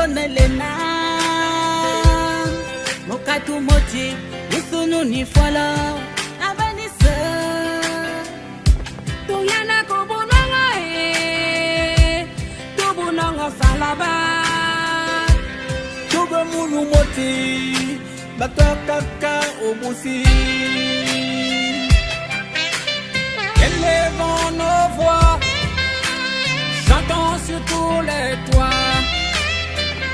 tonelena mokatu moti isunu ni fola abenise tuyana kobonanga tubunanga salaba tube munu moti batokaka obusi élevons nos voix, chantons sur tous les toits,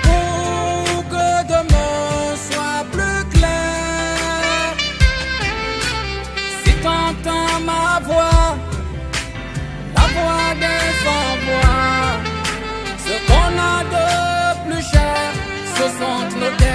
pour que demain soit plus clair. Si t'entends ma voix, la voix des sans-voix, ce qu'on a de plus cher, ce sont nos terres.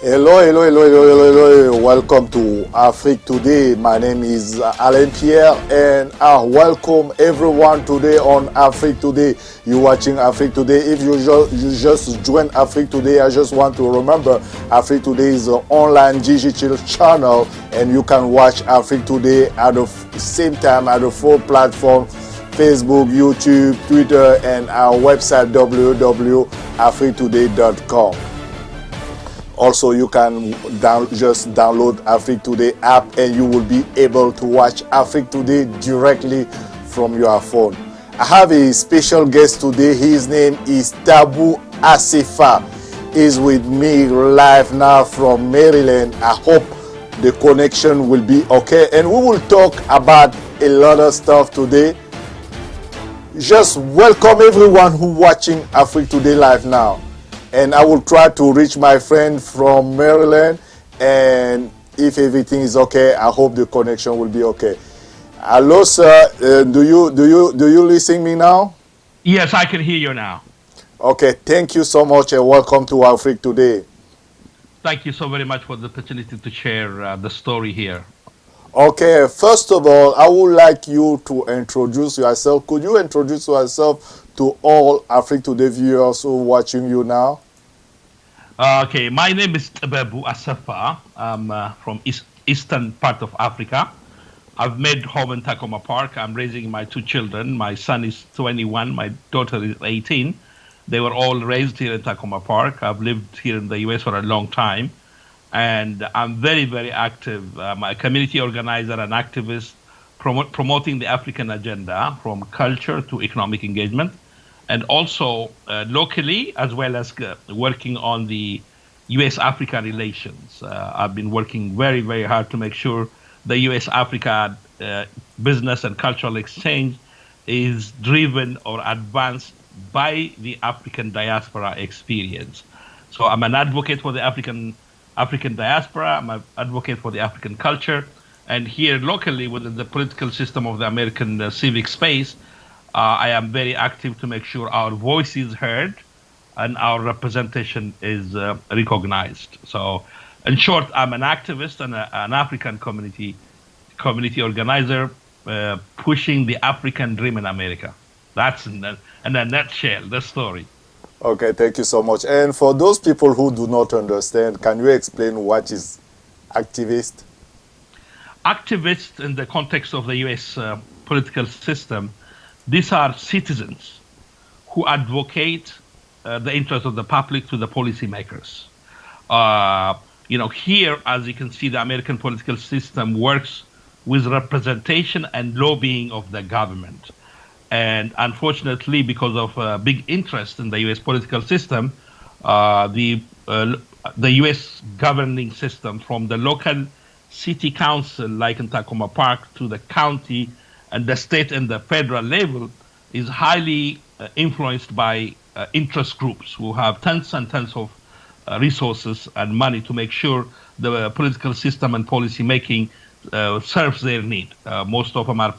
Hello. Welcome to Afriquetoday. My name is Alain Pierre and I welcome everyone today on Afriquetoday. You're watching Afriquetoday. If you just joined Afriquetoday, I just want to remember Afriquetoday is an online digital channel and you can watch Afriquetoday at the same time at the full platform: Facebook, YouTube, Twitter, and our website www.afriquetoday.com. Also, you can just download Afriquetoday app and you will be able to watch Afriquetoday directly from your phone. I have a special guest today. His name is Tabu Asifa. He's with me live now from Maryland. I hope the connection will be okay. And we will talk about a lot of stuff today. Just welcome everyone who watching Afriquetoday live now. And I will try to reach my friend from Maryland, and if everything is okay, I hope the connection will be okay. Hello, sir. Do you listen me now? Yes, I can hear you now. Okay, thank you so much, and welcome to Afriquetoday. Thank you so very much for the opportunity to share the story here. Okay, first of all, I would like you to introduce yourself. Could you introduce yourself to all Afriquetoday viewers who are watching you now? Okay, my name is Tabu Asifa. I'm from eastern part of Africa. I've made home in Takoma Park. I'm raising my two children. My son is 21, my daughter is 18. They were all raised here in Takoma Park. I've lived here in the US for a long time. And I'm very, very active. I'm a community organizer and activist promoting the African agenda from culture to economic engagement. And also locally, as well as working on the US-Africa relations. I've been working very, very hard to make sure the US-Africa business and cultural exchange is driven or advanced by the African diaspora experience. So I'm an advocate for the African diaspora. I'm an advocate for the African culture. And here locally within the political system of the American civic space, I am very active to make sure our voice is heard and our representation is recognized. So in short, I'm an activist and an African community organizer pushing the African dream in America. That's in a nutshell, the story. Okay, thank you so much. And for those people who do not understand, can you explain what is activist? Activists in the context of the US political system, these are citizens who advocate the interests of the public to the policymakers. Here, as you can see, the American political system works with representation and lobbying of the government. And unfortunately, because of big interest in the U.S. political system, the U.S. governing system, from the local city council, like in Tacoma Park, to the county and the state and the federal level, is highly influenced by interest groups who have tons and tons of resources and money to make sure the political system and policy making serves their need. Most of them are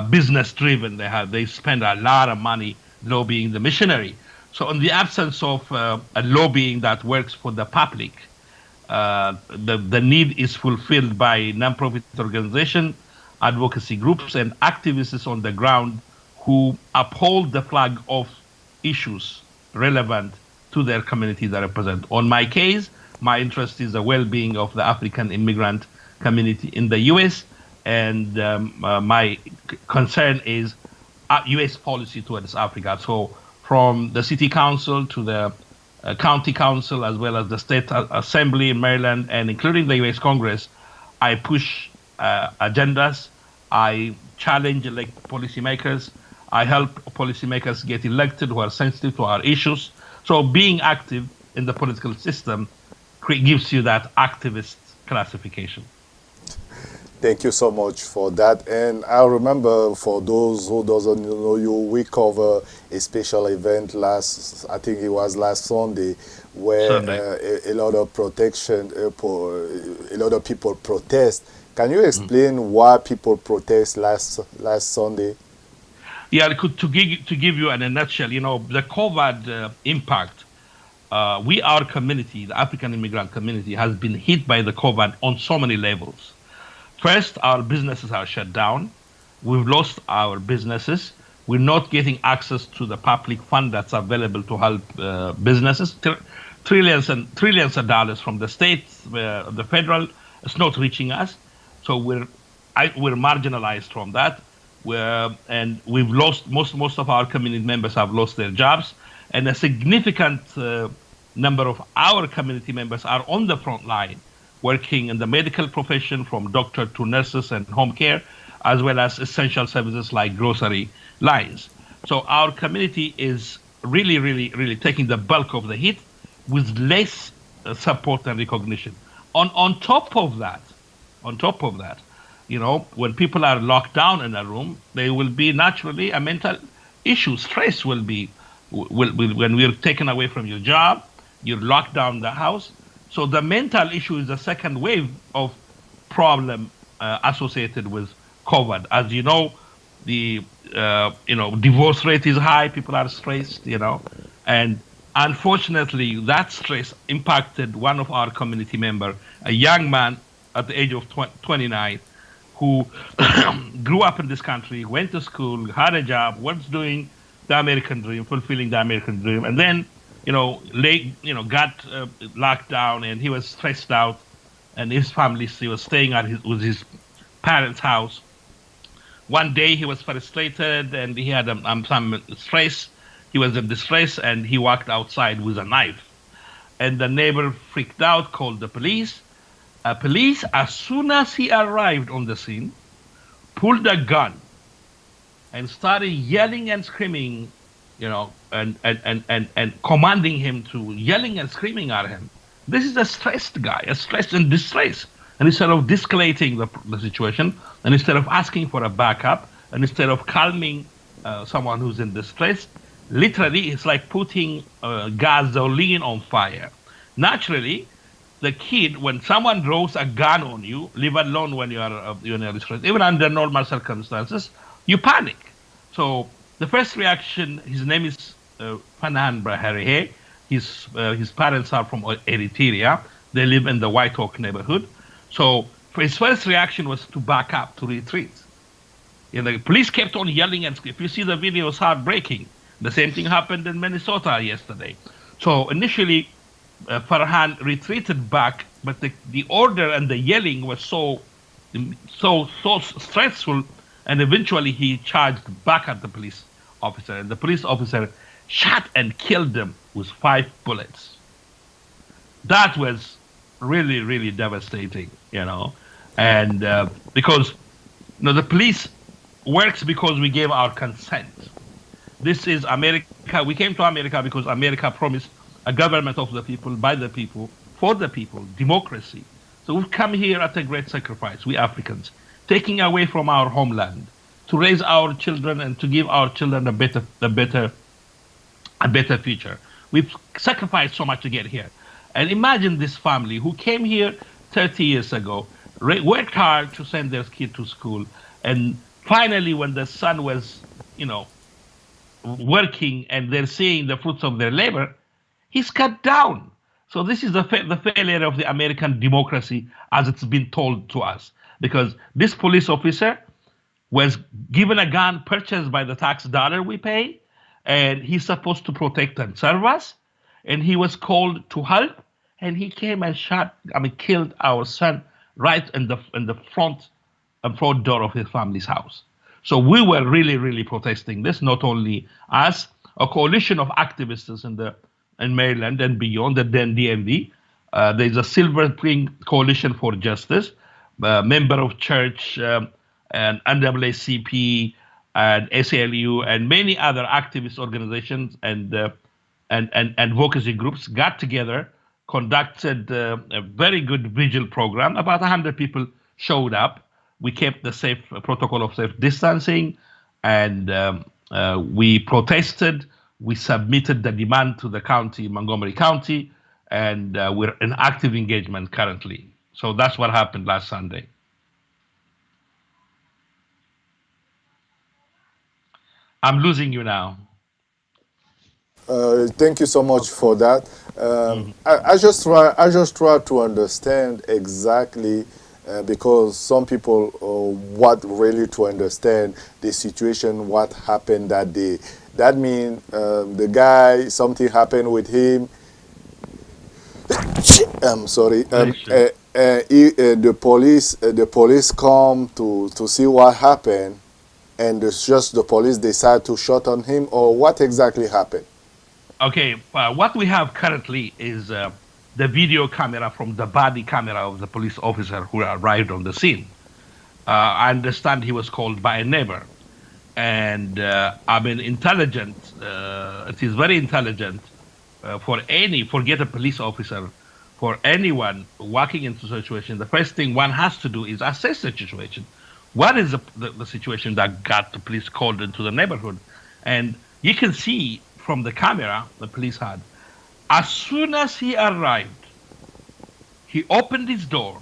business driven. They spend a lot of money lobbying the missionary. So in the absence of a lobbying that works for the public, the need is fulfilled by nonprofit organizations, advocacy groups, and activists on the ground who uphold the flag of issues relevant to their community they represent. On my case, my interest is the well-being of the African immigrant community in the U.S., and my concern is U.S. policy towards Africa. So from the city council to the county council, as well as the state assembly in Maryland, and including the U.S. Congress, I push agendas. I challenge policymakers. I help policymakers get elected who are sensitive to our issues. So being active in the political system gives you that activist classification. Thank you so much for that. And I remember, for those who doesn't know you, we cover a special event I think it was last Sunday, where a lot of a lot of people protest. Can you explain why people protest last Sunday? Yeah, to give you in a nutshell, the COVID impact. Our community, the African immigrant community, has been hit by the COVID on so many levels. First, our businesses are shut down. We've lost our businesses. We're not getting access to the public fund that's available to help businesses. Trillions of dollars from the state, the federal, it's not reaching us. So we're marginalized from that. And we've lost most of our community members have lost their jobs, and a significant number of our community members are on the front line, working in the medical profession, from doctor to nurses and home care, as well as essential services like grocery lines. So our community is really taking the bulk of the hit with less support and recognition. On top of that, when people are locked down in a room, there will be naturally a mental issue. Stress will be when we're taken away from your job, you're locked down the house. So the mental issue is the second wave of problem associated with COVID. As you know, the divorce rate is high. People are stressed, and unfortunately, that stress impacted one of our community members, a young man at the age of 29, who grew up in this country, went to school, had a job, was doing the American dream, fulfilling the American dream, and then got locked down, and he was stressed out, and his family, he was staying at his parents' house. One day he was frustrated, and he had some stress. He was in distress, and he walked outside with a knife. And the neighbor freaked out, called the police. Police, as soon as he arrived on the scene, pulled a gun and started yelling and screaming, and commanding him to, yelling and screaming at him. This is a stressed guy, a stressed and distressed. And instead of de-escalating the situation, and instead of asking for a backup, and instead of calming someone who's in distress, literally it's like putting gasoline on fire. Naturally, the kid, when someone draws a gun on you, leave alone when you are distressed, even under normal circumstances, you panic. So the first reaction, his name is Fanan Braharihe. His parents are from Eritrea. They live in the White Oak neighborhood. So his first reaction was to back up, to retreat. The police kept on yelling, and if you see the video, it's heartbreaking. The same thing happened in Minnesota yesterday. So initially, Farhan retreated back, but the order and the yelling was so stressful, and eventually he charged back at the police officer, and the police officer shot and killed him with 5 bullets. That was really devastating, and because the police works because we gave our consent. This is America. We came to America because America promised a government of the people, by the people, for the people, democracy. So we've come here at a great sacrifice, we Africans, taking away from our homeland to raise our children and to give our children a better future. We've sacrificed so much to get here. And imagine this family who came here 30 years ago, worked hard to send their kid to school, and finally, when the son was, working and they're seeing the fruits of their labor, he's cut down. So this is the failure of the American democracy as it's been told to us. Because this police officer was given a gun purchased by the tax dollar we pay, and he's supposed to protect and serve us. And he was called to help, and he came and killed our son right in the front door of his family's house. So we were really, really protesting this, not only us, a coalition of activists in Maryland and beyond, the DMV. There's a Silver Spring Coalition for Justice, member of church and NAACP and ACLU and many other activist organizations and advocacy groups got together, conducted a very good vigil program. About 100 people showed up. We kept the safe protocol of safe distancing, and we protested. We submitted the demand to the county, Montgomery County, and we're in active engagement currently. So that's what happened last Sunday. I'm losing you now. Thank you so much for that. I just try to understand exactly because some people want really to understand the situation, what happened that day. That means the guy, something happened with him. I'm sorry. The police come to see what happened, and it's just the police decide to shoot on him, or what exactly happened? Okay, what we have currently is the video camera from the body camera of the police officer who arrived on the scene. I understand he was called by a neighbor. And intelligent, it is very intelligent forget a police officer, for anyone walking into a situation, the first thing one has to do is assess the situation. What is the situation that got the police called into the neighborhood? And you can see from the camera the police had, as soon as he arrived, he opened his door,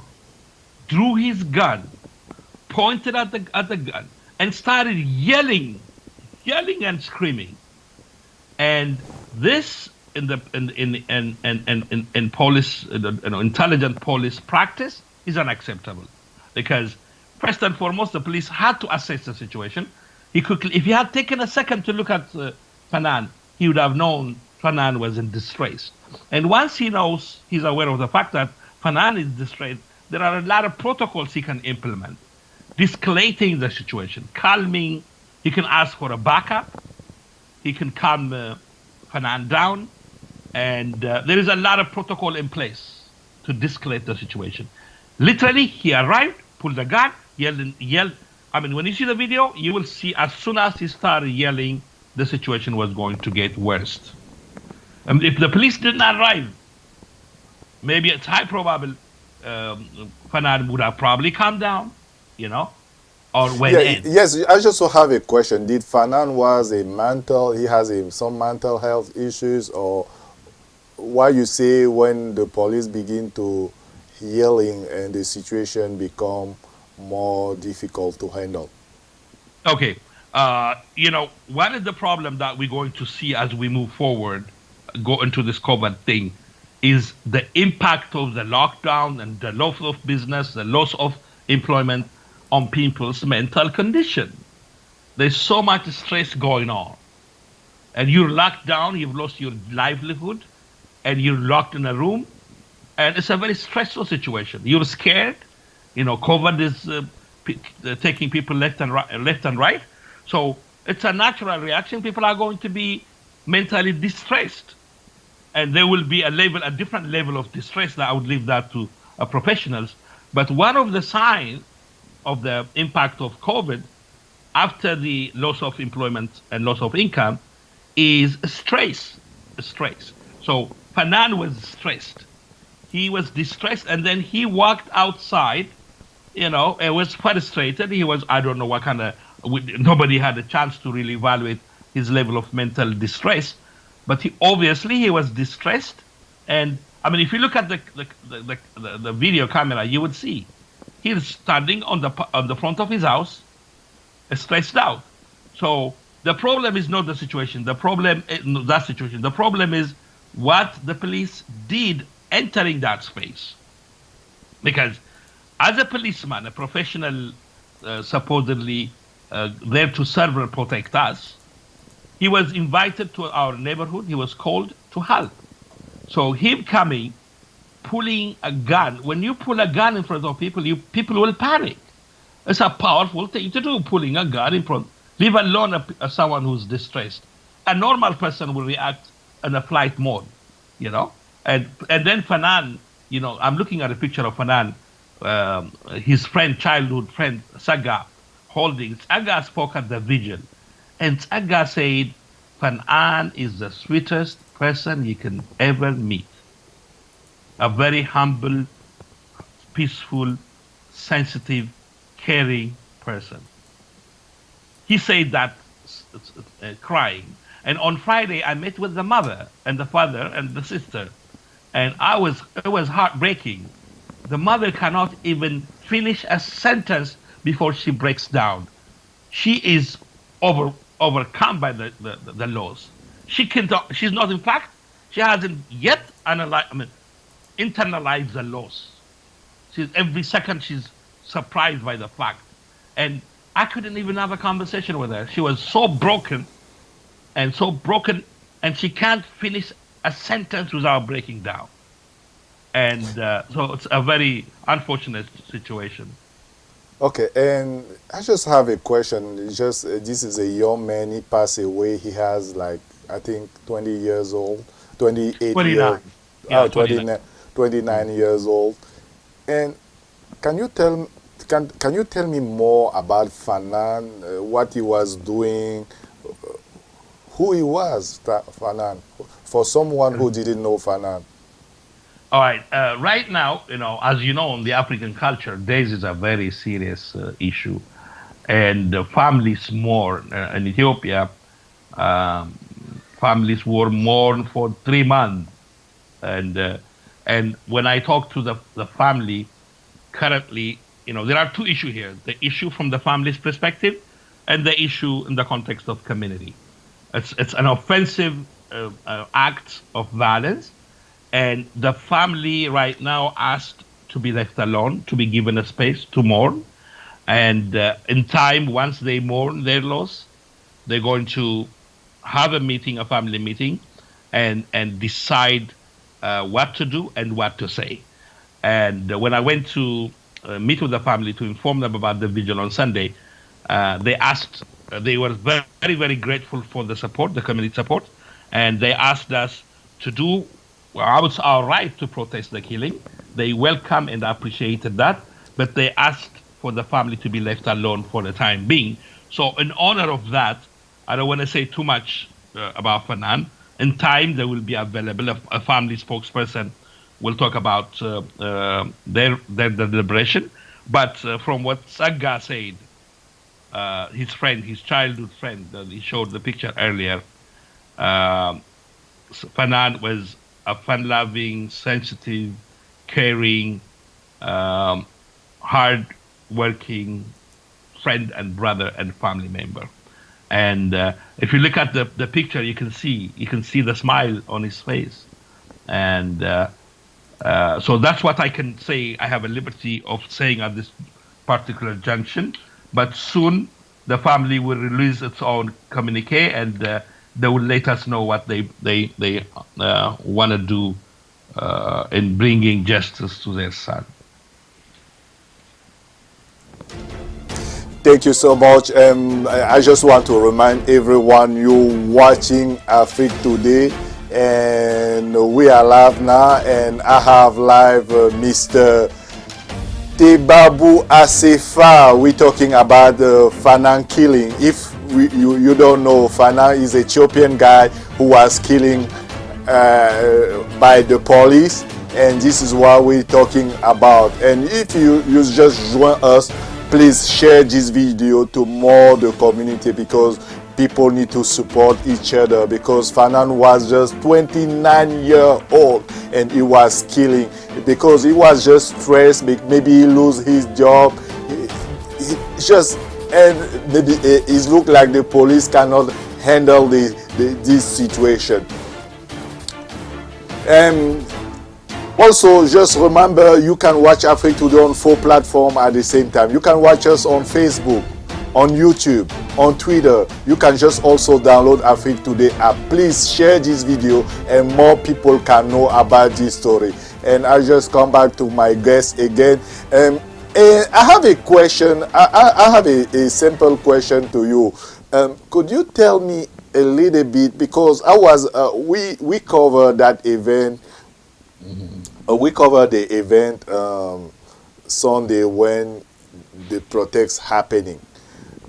drew his gun, pointed at the gun, and started yelling and screaming. And this in police, intelligent police practice is unacceptable, because first and foremost, the police had to assess the situation. If he had taken a second to look at Fanan, he would have known Fanan was in distress. And once he's aware of the fact that Fanan is distressed, there are a lot of protocols he can implement. De-escalating the situation, calming. He can ask for a backup. He can calm Fanan down. And there is a lot of protocol in place to de-escalate the situation. Literally, he arrived, pulled the gun, yelled. When you see the video, you will see as soon as he started yelling, the situation was going to get worse. If the police did not arrive, maybe it's high probable Fanan would have probably calmed down, or went in. Yes, I just have a question. Did Fanan he has some mental health issues, or why you say when the police begin to yelling and the situation become more difficult to handle? Okay. One of the problem that we're going to see as we move forward, go into this COVID thing, is the impact of the lockdown and the loss of business, the loss of employment on people's mental condition. There's so much stress going on. And you're locked down, you've lost your livelihood, and you're locked in a room, and it's a very stressful situation. You're scared. COVID is taking people left and right. So it's a natural reaction. People are going to be mentally distressed, and there will be a different level of distress. That I would leave that to professionals. But one of the signs of the impact of COVID after the loss of employment and loss of income is stress. Stress. So Fanan was stressed. He was distressed, and then he walked outside. And was frustrated. He was, I don't know what kind of. Nobody had a chance to really evaluate his level of mental distress, but he was distressed. And I mean, if you look at the video camera, you would see he's standing on the front of his house, stressed out. So the problem is not the situation. The problem is not that situation. The problem is what the police did entering that space. Because as a policeman, a professional, supposedly there to serve and protect us, he was invited to our neighborhood. He was called to help. So him coming, pulling a gun. When you pull a gun in front of people, people will panic. It's a powerful thing to do, pulling a gun in front. Leave alone someone who's distressed. A normal person will react in a flight mode, And then Fanan, I'm looking at a picture of Fanan, his childhood friend, Saga, holding. Saga spoke at the vigil. And Saga said, Fanan is the sweetest person you can ever meet. A very humble, peaceful, sensitive, caring person. He said that crying. And on Friday, I met with the mother and the father and the sister. And it was heartbreaking. The mother cannot even finish a sentence before she breaks down. She is overcome by the loss. She's not, in fact, she hasn't yet internalized the loss. Every second she's surprised by the fact. And I couldn't even have a conversation with her. She was so broken, and she can't finish a sentence without breaking down. And so it's a very unfortunate situation. Okay, and I just have a question. This is a young man. He passed away. He has I think 20 years old, 28 29. years, Yeah, 29 years old. And can you tell me more about Fanan, what he was doing, who he was, Fanan, for someone who didn't know Fanan? All right. Right now, as you know, in the African culture, this is a very serious issue, and families mourn. In Ethiopia, families were mourn for 3 months, and when I talk to the family, currently, there are two issues here: the issue from the family's perspective, and the issue in the context of community. It's an offensive act of violence. And the family right now asked to be left alone, to be given a space to mourn. And in time, once they mourn their loss, they're going to have a family meeting, and decide what to do and what to say. And when I went to meet with the family to inform them about the vigil on Sunday, they were very, very, very grateful for the support, the community support. And they asked us to do it's our right to protest the killing. They welcomed and appreciated that, but they asked for the family to be left alone for the time being. So in honor of that, I don't want to say too much about Fanan. In time, there will be available a family spokesperson will talk about their deliberation. But from what Saga said, his childhood friend, that he showed the picture earlier, Fanan was a fun-loving, sensitive, caring, hard-working friend and brother and family member. And if you look at the picture, you can see the smile on his face. And so that's what I can say. I have a liberty of saying at this particular junction. But soon, the family will release its own communique, and they will let us know what they want to do in bringing justice to their son. Thank you so much. I just want to remind everyone you watching Afriquetoday, and we are live now, and I have live Mr. Tebabu Asefa, we're talking about the Fanan killing. If you don't know, Fanan is an Ethiopian guy who was killing by the police, and this is what we're talking about. And if you just join us, please share this video to more the community, because people need to support each other, because Fanan was just 29 years old and he was killing because he was just stressed. Maybe he lose his job. He just, and maybe it look like the police cannot handle this situation. And also, just remember, you can watch Afriquetoday on 4 platforms at the same time. You can watch us on Facebook, on YouTube, on Twitter. You can just also download Afriquetoday app. Please share this video and more people can know about this story. And I just come back to my guest again. And I have a question. I have a simple question to you. Could you tell me a little bit, because I was we covered that event. We covered the event Sunday when the protests happening.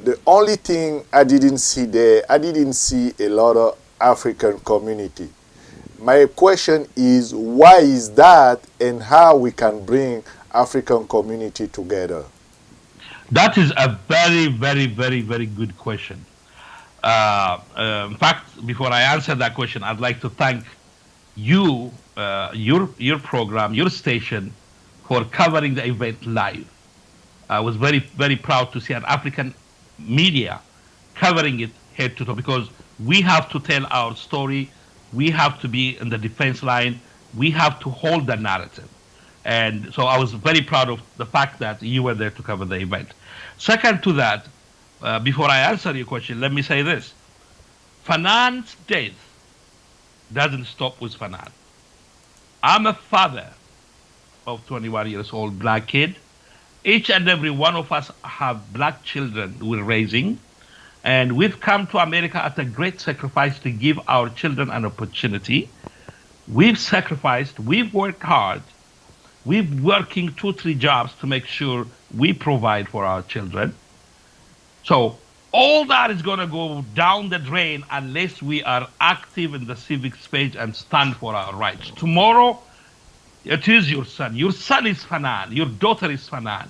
The only thing I didn't see there, I didn't see a lot of African community. My question is, why is that, and how we can bring African community together? That is a very, very, very, very good question. In fact, before I answer that question, I'd like to thank you, your program, your station, for covering the event live. I was very, very proud to see an African media covering it head to toe, because we have to tell our story. We have to be in the defense line. We have to hold the narrative. And so I was very proud of the fact that you were there to cover the event. Second to that, before I answer your question, let me say this. Fanan's death doesn't stop with Fanan. I'm a father of 21 years old black kid. Each and every one of us have black children we're raising. And we've come to America at a great sacrifice to give our children an opportunity. We've sacrificed, we've worked hard. We're working 2-3 jobs to make sure we provide for our children. So all that is going to go down the drain unless we are active in the civic space and stand for our rights. Tomorrow, it is your son. Your son is Fanan. Your daughter is Fanan.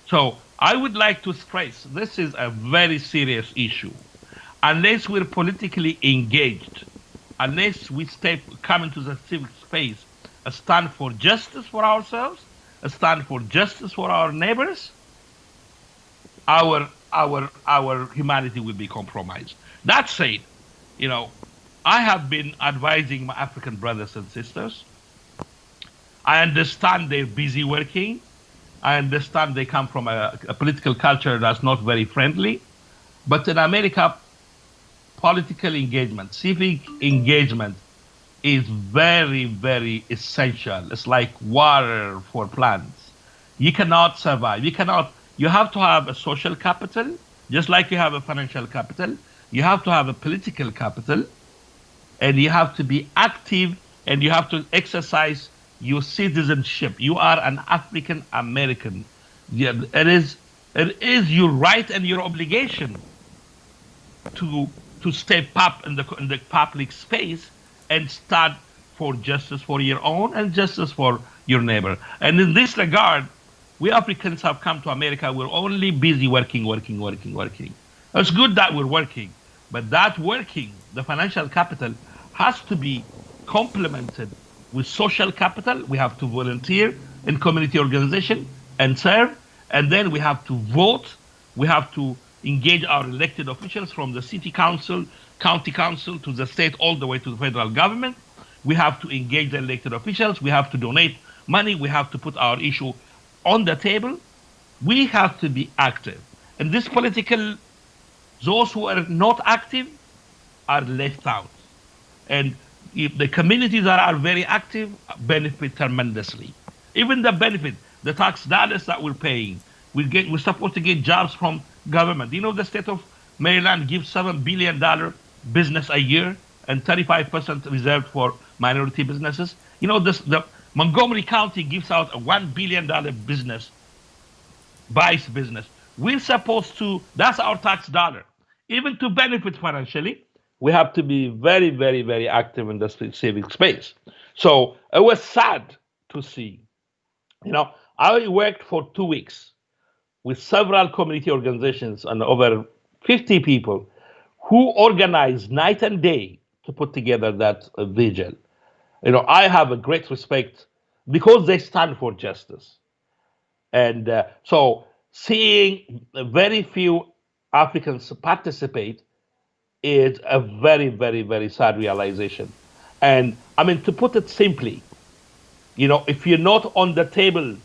So I would like to stress, this is a very serious issue. Unless we're politically engaged, unless we come into the civic space, a stand for justice for ourselves, a stand for justice for our neighbors, our humanity will be compromised. That said, I have been advising my African brothers and sisters. I understand they're busy working. I understand they come from a political culture that's not very friendly. But in America, political engagement, civic engagement is very, very essential. It's like water for plants. You cannot survive. You have to have a social capital, just like you have a financial capital. You have to have a political capital, and you have to be active, and you have to exercise your citizenship. You are an African American. Yeah, it is your right and your obligation to step up in the public space and stand for justice for your own and justice for your neighbor. And in this regard, we Africans have come to America. We're only busy working. It's good that we're working, but that working, the financial capital, has to be complemented with social capital. We have to volunteer in community organization and serve, and then we have to vote. We have to engage our elected officials from the city council, county council, to the state, all the way to the federal government. We have to engage the elected officials. We have to donate money. We have to put our issue on the table. We have to be active. And this those who are not active are left out. And if the communities that are very active benefit tremendously. Even the benefit, the tax dollars that we're paying, we're supposed to get jobs from government. The state of Maryland gives $7 billion business a year and 35% reserved for minority businesses. The Montgomery County gives out a $1 billion business buys business. We're supposed to, that's our tax dollar. Even to benefit financially, we have to be very, very, very active in the civic space. So it was sad to see. I worked for 2 weeks with several community organizations and over 50 people who organized night and day to put together that vigil. I have a great respect because they stand for justice. And so seeing very few Africans participate is a very, very, very sad realization. And I mean, to put it simply, if you're not on the table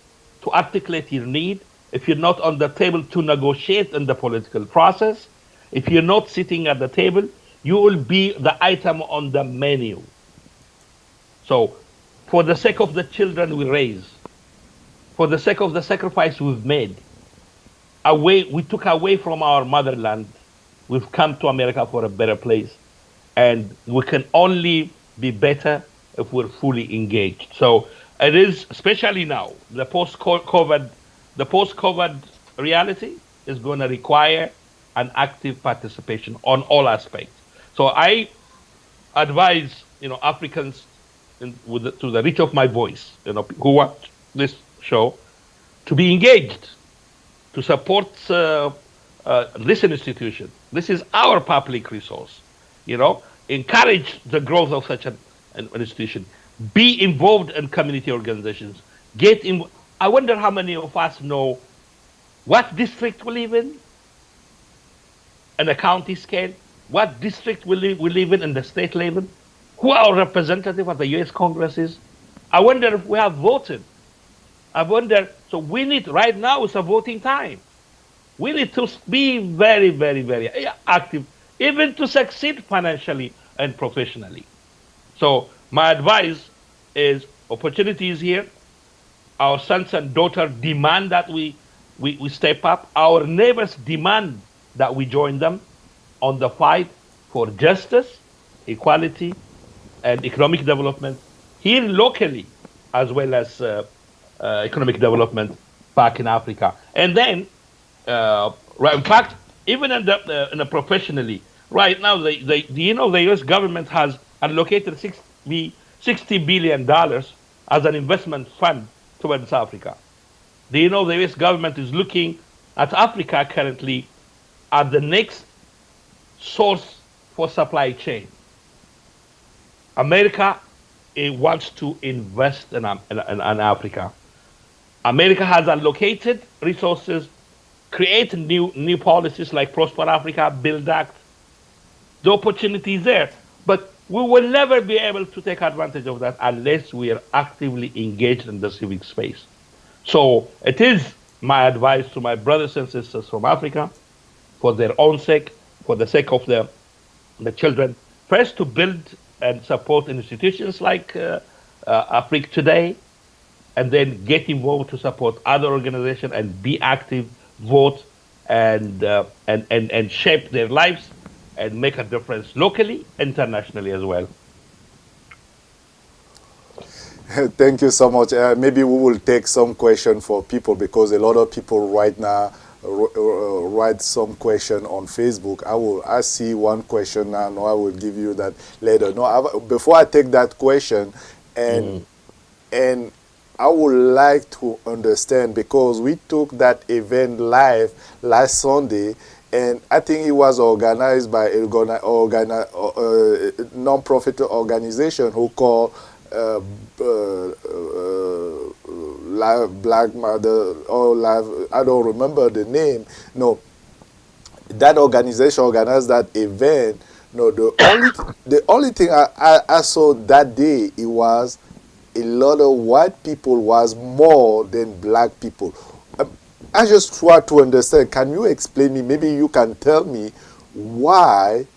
to articulate your need, if you're not on the table to negotiate in the political process, if you're not sitting at the table, you will be the item on the menu. So, for the sake of the children we raise, for the sake of the sacrifice we've made, we took away from our motherland. We've come to America for a better place, and we can only be better if we're fully engaged. So it is, especially now, the post-COVID reality is going to require an active participation on all aspects. So I advise, Africans, to the reach of my voice, who watch this show, to be engaged, to support this institution. This is our public resource. Encourage the growth of such an institution. Be involved in community organizations. I wonder how many of us know what district we live in a county scale, what district we live in the state level, who our representative of the U.S. Congress is. I wonder if we have voted. So we need, right now is a voting time. We need to be very, very, very active, even to succeed financially and professionally. So my advice is opportunity is here. Our sons and daughters demand that we step up. Our neighbors demand that we join them on the fight for justice, equality, and economic development here locally, as well as economic development back in Africa. And then, in fact, even in the professionally, right now, the U.S. government has allocated $60 billion as an investment fund towards Africa. The U.S. government is looking at Africa currently as the next source for supply chain. America wants to invest in Africa. America has allocated resources, create new policies like Prosper Africa, Build Act. The opportunity is there, but we will never be able to take advantage of that unless we are actively engaged in the civic space. So it is my advice to my brothers and sisters from Africa, for their own sake, for the sake of the children, first to build and support institutions like Afriquetoday, and then get involved to support other organizations and be active, vote, and shape their lives and make a difference locally, internationally as well. Thank you so much. Maybe we will take some question for people, because a lot of people right now write some question on Facebook. I see one question now. No, I will give you that later. No, before I take that question, and I would like to understand, because we took that event live last Sunday, and I think it was organized by a non-profit organization who called Black Mother, or Live, I don't remember the name. No, that organization organized that event. No, the only thing I saw that day, it was a lot of white people was more than black people. I just try to understand. Can you explain me? Maybe you can tell me why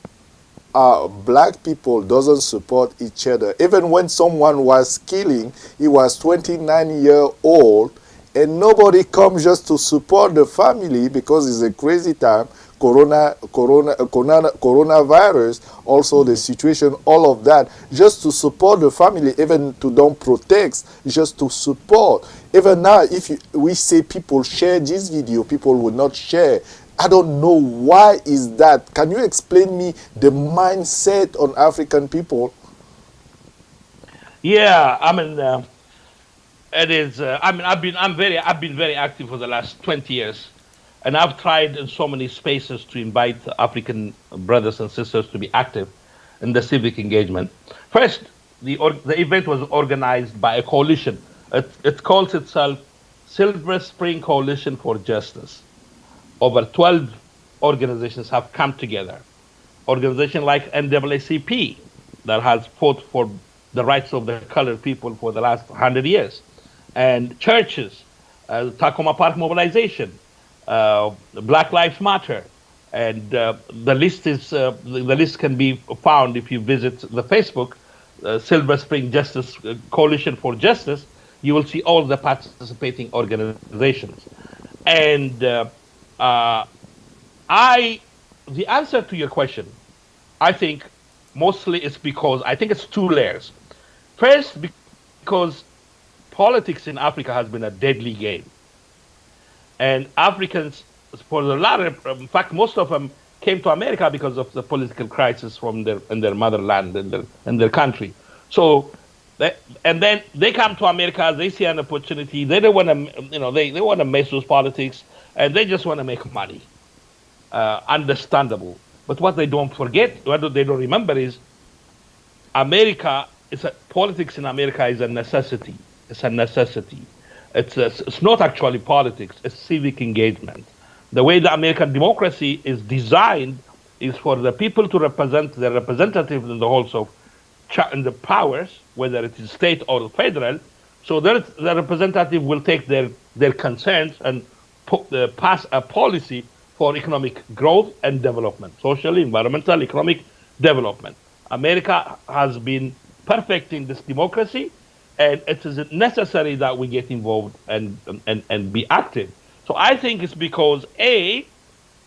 black people doesn't support each other. Even when someone was killing, he was 29-year-old, and nobody comes just to support the family, because it's a crazy time. Coronavirus, also the situation, all of that, just to support the family, even to don't protect, just to support. Even now, if we say people share this video, people would not share. I don't know why is that. Can you explain me the mindset on African people? Yeah, I mean, it is. I mean, I've been very active for the last 20 years, and I've tried in so many spaces to invite African brothers and sisters to be active in the civic engagement. First, the event was organized by a coalition. It calls itself Silver Spring Coalition for Justice. Over 12 organizations have come together. Organizations like NAACP that has fought for the rights of the colored people for the last 100 years, and churches, Tacoma Park Mobilization, Black Lives Matter, and the list can be found if you visit the Facebook Silver Spring Justice Coalition for Justice. You will see all the participating organizations, and the answer to your question, I think, mostly is because I think it's two layers. First, because politics in Africa has been a deadly game, and Africans, for the latter, in fact, most of them came to America because of the political crisis from their motherland and their country. So, and then they come to America, they see an opportunity. They don't want to, they want to mess with politics, and they just want to make money. Understandable. But what they don't forget, what they don't remember is politics in America is a necessity. It's a necessity. It's not actually politics, it's civic engagement. The way the American democracy is designed is for the people to represent their representatives in the halls of in the powers, whether it is state or federal, so that the representative will take their concerns and pass a policy for economic growth and development, social, environmental, economic development. America has been perfecting this democracy, and it is necessary that we get involved and be active. So I think it's because A,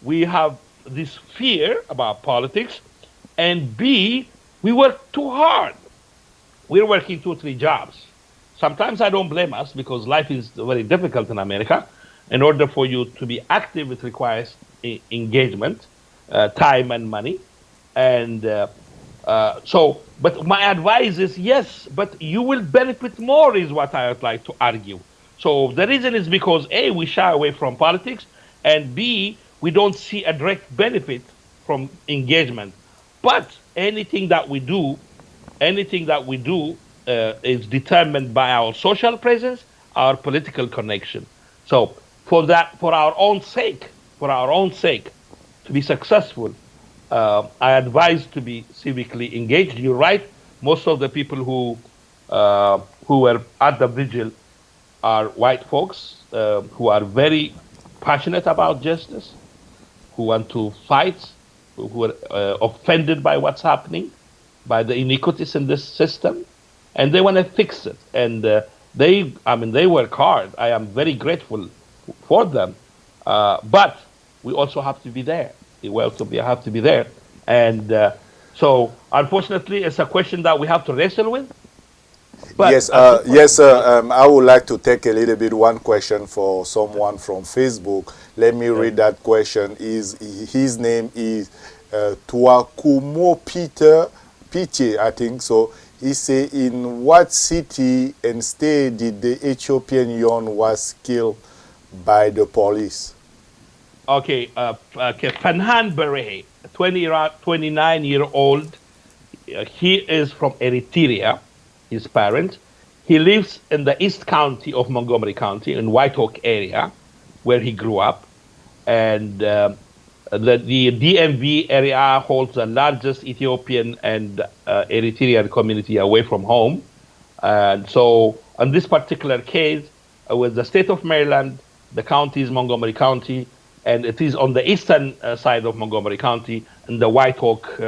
we have this fear about politics, and B, we work too hard. We're working 2-3 jobs. Sometimes I don't blame us because life is very difficult in America. In order for you to be active, it requires engagement, time and money. And but my advice is yes, but you will benefit more is what I would like to argue. So the reason is because A, we shy away from politics, and B, we don't see a direct benefit from engagement. But anything that we do is determined by our social presence, our political connection. So for our own sake, to be successful, I advise to be civically engaged. You're right. Most of the people who were at the vigil are white folks who are very passionate about justice, who want to fight, who are offended by what's happening, by the iniquities in this system, and they want to fix it. And they work hard. I am very grateful for them, but we also have to be there. We have to be there, and so unfortunately, it's a question that we have to wrestle with. But yes, sir. I would like to take a little bit one question for someone from Facebook. Let me read that question. His name is Tuakumo Pite, I think so. He say, in what city and state did the Ethiopian young was killed by the police? Okay, Fanhan Berehe, 29-year-old. He is from Eritrea. His parents. He lives in the East County of Montgomery County in White Oak area, where he grew up, and the DMV area holds the largest Ethiopian and Eritrean community away from home. And so, in this particular case, with the state of Maryland, the county is Montgomery County, and it is on the eastern side of Montgomery County in the White Oak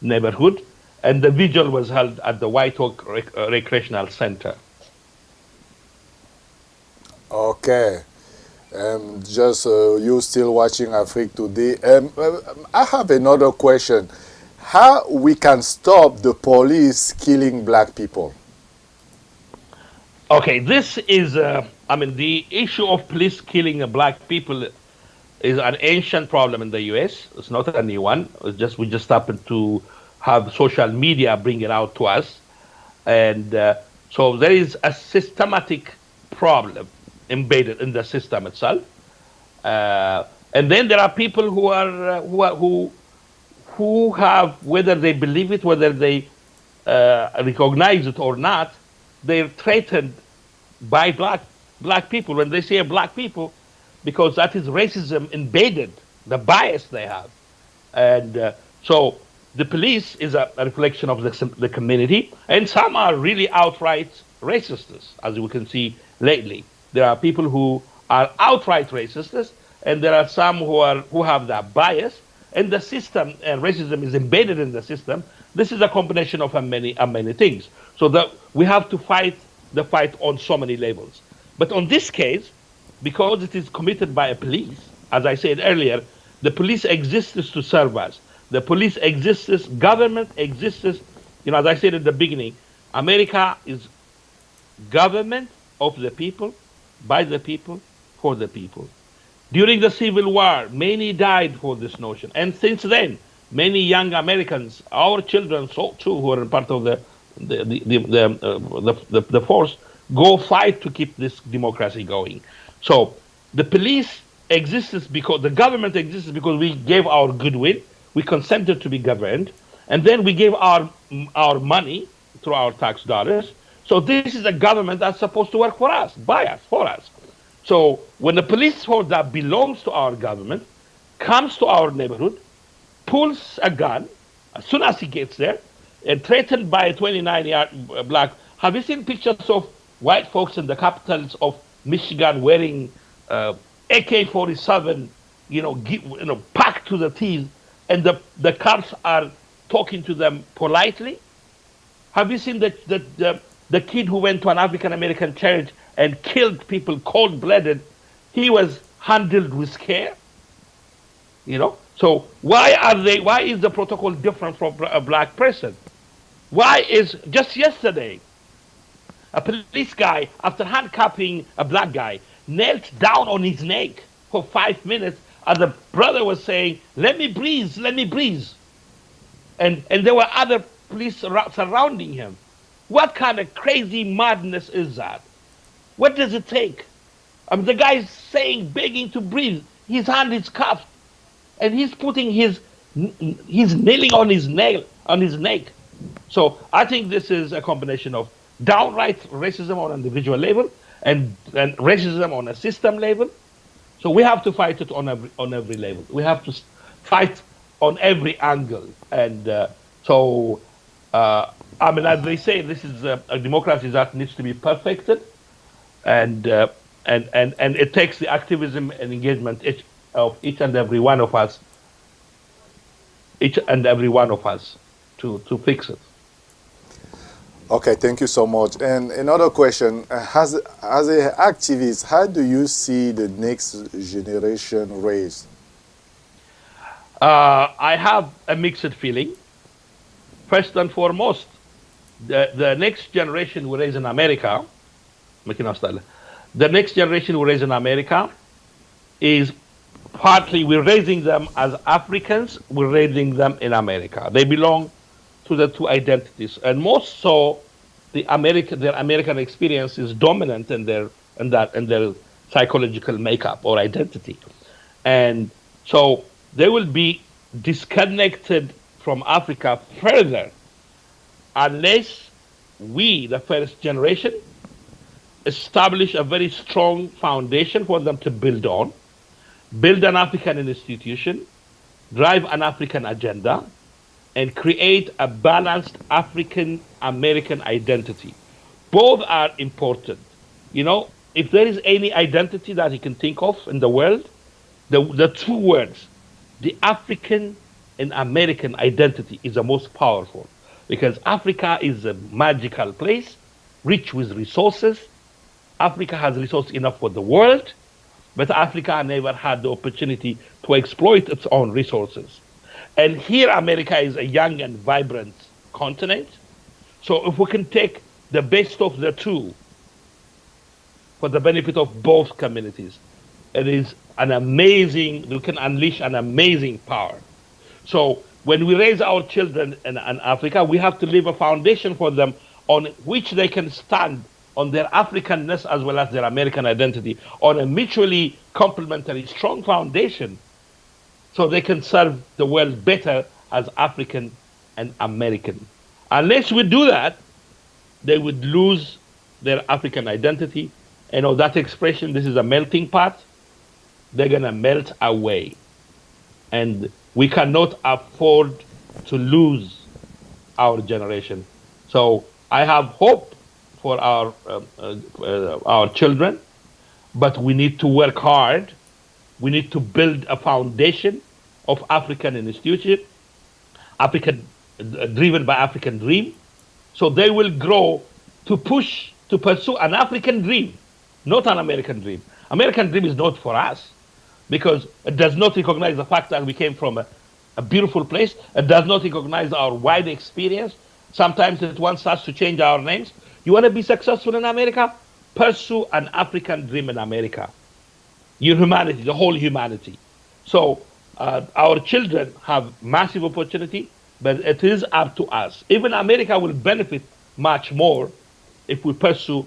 neighborhood. And the vigil was held at the White Oak Recreational Center. Okay. Just you still watching Afriquetoday. I have another question. How we can stop the police killing black people? Okay, this is I mean, the issue of police killing black people is an ancient problem in the U.S. It's not a new one. It's just we just happened to have social media bring it out to us, and so there is a systematic problem embedded in the system itself. And then there are people who have, whether they believe it, whether they recognize it or not, they're threatened by black people when they say black people, because that is racism embedded, the bias they have. And so the police is a reflection of the community, and some are really outright racists, as we can see lately. There are people who are outright racists, and there are some who have that bias, and the system and racism is embedded in the system. This is a combination of many things. So that we have to fight the fight on so many levels. But on this case, because it is committed by a police, as I said earlier, the police exists to serve us. The police exists, government exists. You know, as I said at the beginning, America is government of the people, by the people, for the people. During the Civil War, many died for this notion. And since then, many young Americans, our children too, who are part of the force, go fight to keep this democracy going. So the police exists because the government exists because we gave our goodwill, we consented to be governed, and then we gave our money through our tax dollars. So this is a government that's supposed to work for us, by us, for us. So when the police force that belongs to our government comes to our neighborhood, pulls a gun as soon as he gets there, and threatened by a 29-year black. Have you seen pictures of white folks in the capitals of Michigan wearing AK-47, packed to the teeth, and the cops are talking to them politely? Have you seen the kid who went to an African American church and killed people cold-blooded? He was handled with care. So why is the protocol different from a black person? Why is, just yesterday, a police guy, after handcuffing a black guy, knelt down on his neck for 5 minutes as the brother was saying, let me breathe, let me breathe. And there were other police surrounding him. What kind of crazy madness is that? What does it take? The guy is saying, begging to breathe. His hand is cuffed, and he's putting he's kneeling on his neck. So I think this is a combination of downright racism on an individual level and racism on a system level. So we have to fight it on every level. We have to fight on every angle. And as they say, this is a democracy that needs to be perfected, and it takes the activism and engagement of each and every one of us to fix it. Okay, thank you so much. And another question, as an activist, how do you see the next generation raised? I have a mixed feeling. First and foremost, the next generation we raise in America, the next generation we raise in America is partly we're raising them as Africans, we're raising them in America. They belong to the two identities, and most so their American experience is dominant in their psychological makeup or identity, and so they will be disconnected from Africa further unless we, the first generation, establish a very strong foundation for them to build on, build an African institution, drive an African agenda, and create a balanced African-American identity. Both are important. If there is any identity that you can think of in the world, the two words, the African and American identity, is the most powerful, because Africa is a magical place, rich with resources. Africa has resources enough for the world, but Africa never had the opportunity to exploit its own resources. And here America is a young and vibrant continent. So if we can take the best of the two for the benefit of both communities. It is an amazing, you can unleash an amazing power. So when we raise our children in Africa, we have to leave a foundation for them on which they can stand on their Africanness as well as their American identity, on a mutually complementary, strong foundation, so they can serve the world better as African and American. Unless we do that, they would lose their African identity. You know that expression, this is a melting pot, they're going to melt away. And we cannot afford to lose our generation. So I have hope for our children, but we need to work hard. We need to build a foundation of African institution, African driven by African dream, so they will grow to pursue an African dream, not an American dream. American dream is not for us because it does not recognize the fact that we came from a beautiful place. It does not recognize our wide experience. Sometimes it wants us to change our names. You want to be successful in America? Pursue an African dream in America. Your humanity, the whole humanity. So our children have massive opportunity, but it is up to us. Even America will benefit much more if we pursue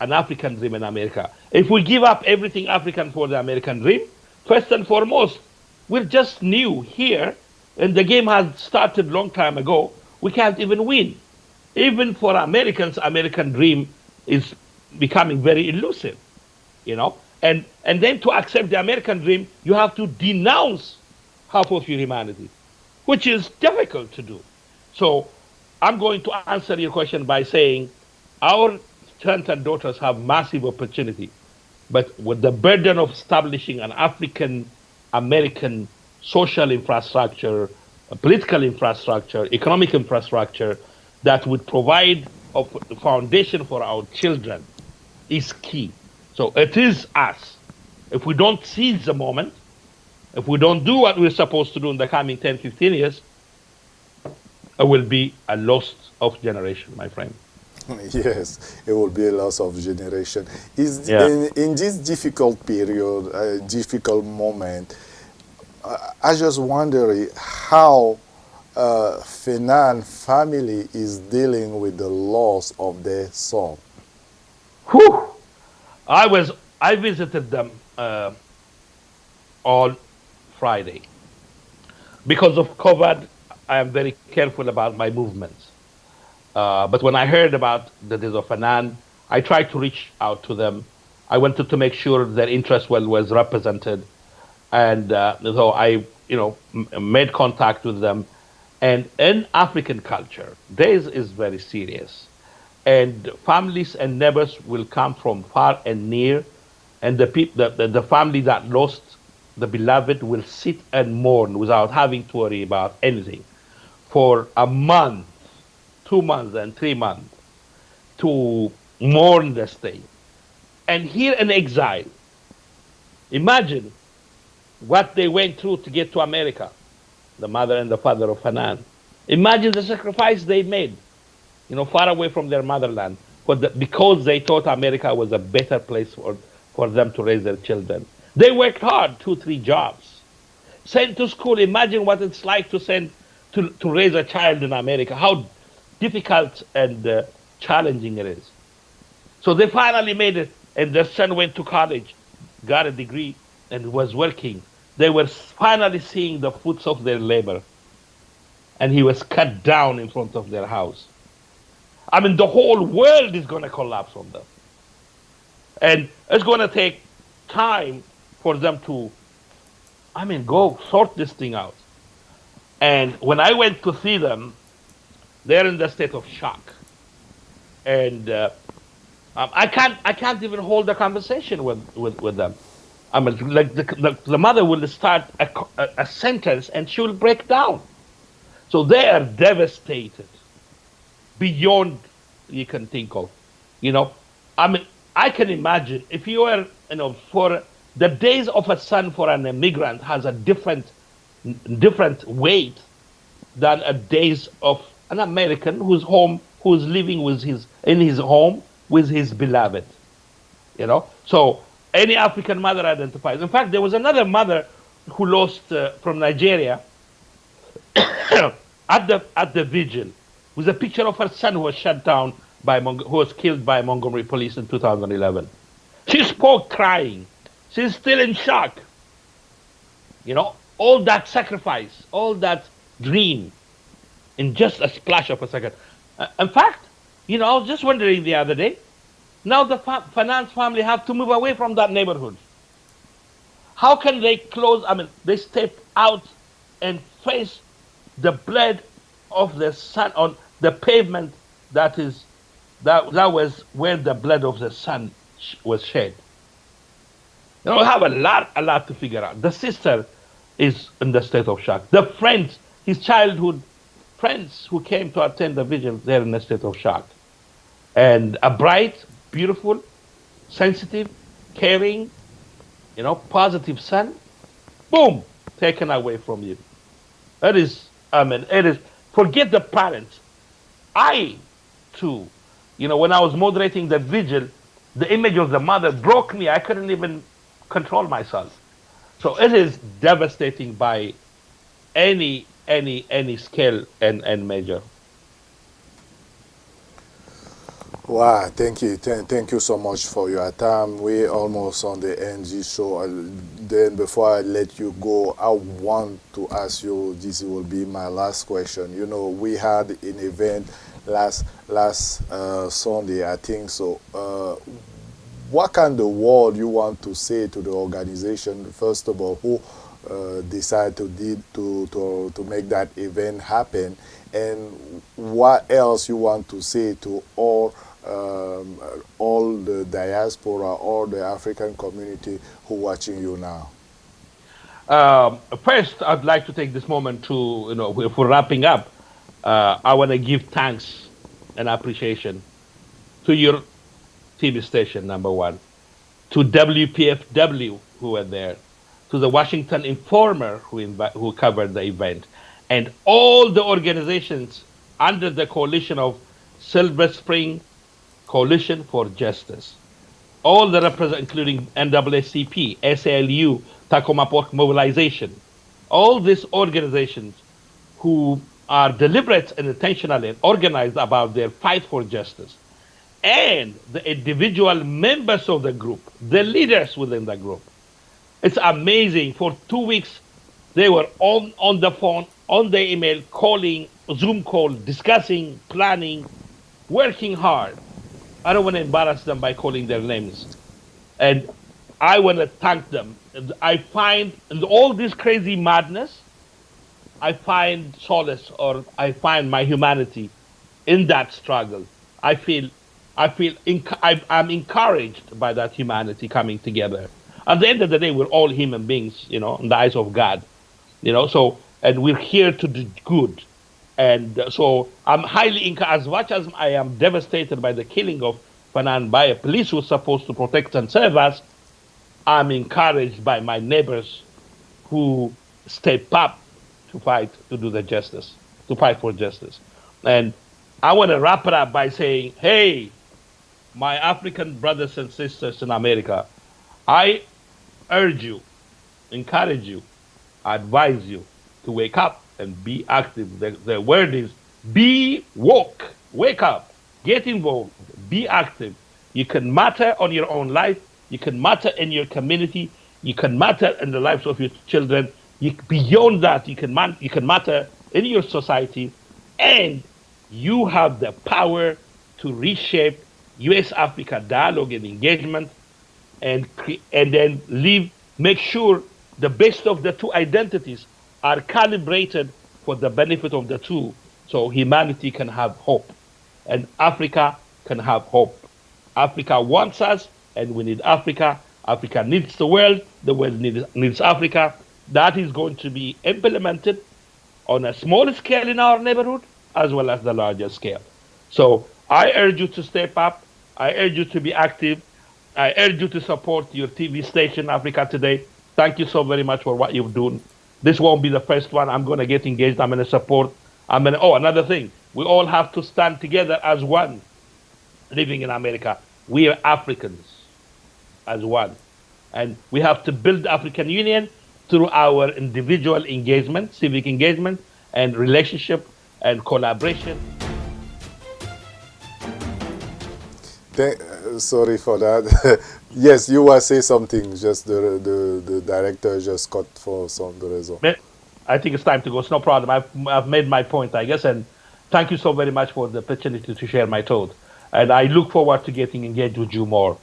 an African dream in America. If we give up everything African for the American dream, first and foremost, we're just new here, and the game has started long time ago. We can't even win. Even for Americans, American dream is becoming very elusive, you know. And then to accept the American dream, you have to denounce half of your humanity, which is difficult to do. So I'm going to answer your question by saying our sons and daughters have massive opportunity, but with the burden of establishing an African American social infrastructure, political infrastructure, economic infrastructure that would provide a foundation for our children is key. So it is us. If we don't seize the moment, if we don't do what we're supposed to do in the coming 10, 15 years, it will be a loss of generation, my friend. Yes, it will be a loss of generation. Yeah. In this difficult period, difficult moment, I just wonder how Fenan family is dealing with the loss of their son. Whew. I visited them on Friday. Because of COVID, I am very careful about my movements. But when I heard about the death of Fanan, I tried to reach out to them. I wanted to make sure their interest was represented, and so I, made contact with them. And in African culture, this is very serious, and families and neighbors will come from far and near, and the family that lost the beloved will sit and mourn without having to worry about anything for a month, 2 months, and 3 months to mourn the state. And here in exile, imagine what they went through to get to America, the mother and the father of Hanan. Imagine the sacrifice they made, far away from their motherland, because they thought America was a better place for them to raise their children. They worked hard, 2, 3 jobs, sent to school. Imagine what it's like to raise a child in America, how difficult and challenging it is. So they finally made it, and their son went to college, got a degree, and was working. They were finally seeing the fruits of their labor, and he was cut down in front of their house. I mean, the whole world is going to collapse on them. And it's going to take time for them to, go sort this thing out. And when I went to see them, they're in the state of shock. And I can't even hold a conversation with them. I mean, like the mother will start a sentence and she will break down. So they are devastated beyond you can think of. I mean, I can imagine if you were, for the days of a son for an immigrant has a different weight than a days of an American who's living in his home with his beloved. So any African mother identifies. In fact, there was another mother who lost from Nigeria at the vigil with a picture of her son who was shot down who was killed by Montgomery police in 2011. She spoke crying. She's still in shock. All that sacrifice, all that dream in just a splash of a second. In fact, I was just wondering the other day, now the finance family have to move away from that neighborhood. How can they close? I mean, they step out and face the blood of the son on the pavement that was where the blood of the son was shed. We have a lot to figure out. The sister is in the state of shock. The friends, his childhood friends who came to attend the vigil, they're in a state of shock. And a bright, beautiful, sensitive, caring, positive son, boom, taken away from you. It is, forget the parents. I, too, when I was moderating the vigil, the image of the mother broke me. I couldn't even control myself. So it is devastating by any scale and measure. Wow, thank you. Thank you so much for your time. We're almost on the end of the show. Then before I let you go, I want to ask you, this will be my last question. We had an event last Sunday, I think so. What kind of word you want to say to the organization, first of all, who decided to make that event happen, and what else you want to say to all the diaspora, all the African community who watching you now? First, I'd like to take this moment to, if we're wrapping up, I want to give thanks and appreciation to your TV station, number one, to WPFW who were there, to the Washington Informer who covered the event, and all the organizations under the coalition of Silver Spring Coalition for Justice. All the representatives, including NAACP, SALU, Tacoma Pork Mobilization, all these organizations who are deliberate and intentional and organized about their fight for justice, and the individual members of the group, the leaders within the group. It's amazing. For 2 weeks, they were on the phone, on the email, calling, Zoom call, discussing, planning, working hard. I don't want to embarrass them by calling their names. And I want to thank them. I find in all this crazy madness, I find solace, or I find my humanity in that struggle. I'm encouraged by that humanity coming together. At the end of the day, we're all human beings, in the eyes of God, and we're here to do good. And so I'm highly encouraged, as much as I am devastated by the killing of Fanan by a police who was supposed to protect and serve us. I'm encouraged by my neighbors who step up to fight to fight for justice. And I want to wrap it up by saying, hey, my African brothers and sisters in America, I urge you, encourage you, advise you to wake up and be active. The word is be woke. Wake up, get involved, be active. You can matter on your own life. You can matter in your community. You can matter in the lives of your children. Beyond that, you can matter in your society, and you have the power to reshape U.S.-Africa dialogue and engagement, and then make sure the best of the two identities are calibrated for the benefit of the two, so humanity can have hope, and Africa can have hope. Africa wants us, and we need Africa. Africa needs the world needs Africa. That is going to be implemented on a small scale in our neighborhood, as well as the larger scale. So I urge you to step up. I urge you to be active. I urge you to support your TV station, Afriquetoday. Thank you so very much for what you've done. This won't be the first one. I'm going to get engaged. I'm going to support. Another thing. We all have to stand together as one living in America. We are Africans. as one. And we have to build the African Union through our individual engagement, civic engagement, and relationship and collaboration. Sorry for that. Yes, you were saying something. Just the director just cut for some reason. I think it's time to go. It's no problem. I've made my point, I guess, and thank you so very much for the opportunity to share my thought. And I look forward to getting engaged with you more.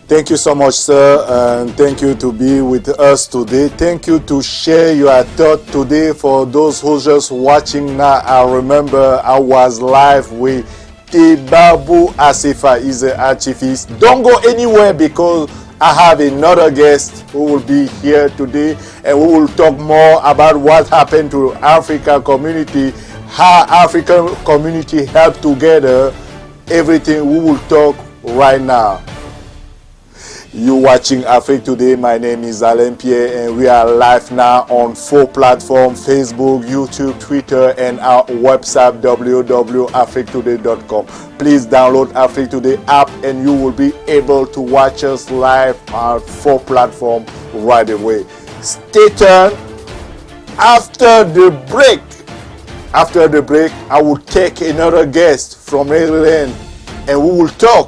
Thank you so much, sir, and thank you to be with us today. Thank you to share your thought today. For those who just watching now, I remember I was live with Tibabu Asifa. He's an archivist. Don't go anywhere because I have another guest who will be here today, and we will talk more about what happened to African community, how African community help together, everything we will talk right now. You watching Afriquetoday. My name is Alain Pierre, and we are live now on 4 platforms: Facebook, YouTube, Twitter, and our website www.afriquetoday.com. Please download Afriquetoday app, and you will be able to watch us live on 4 platforms right away. Stay tuned. After the break, I will take another guest from Maryland, and we will talk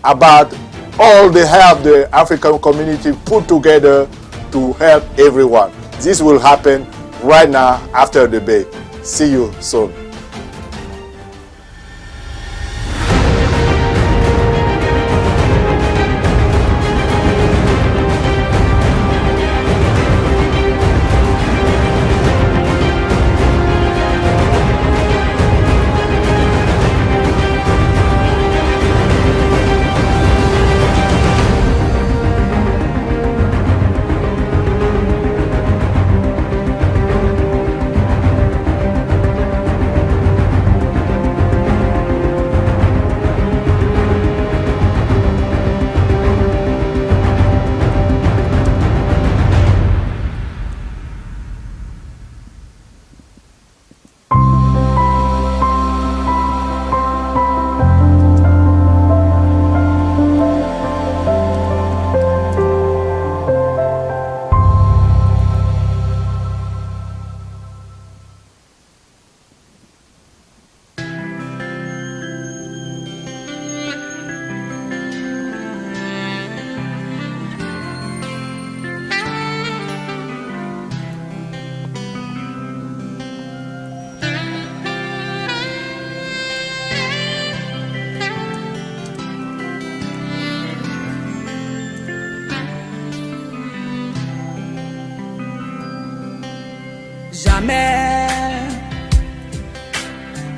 about all the help the African community put together to help everyone. This will happen right now after the break. See you soon.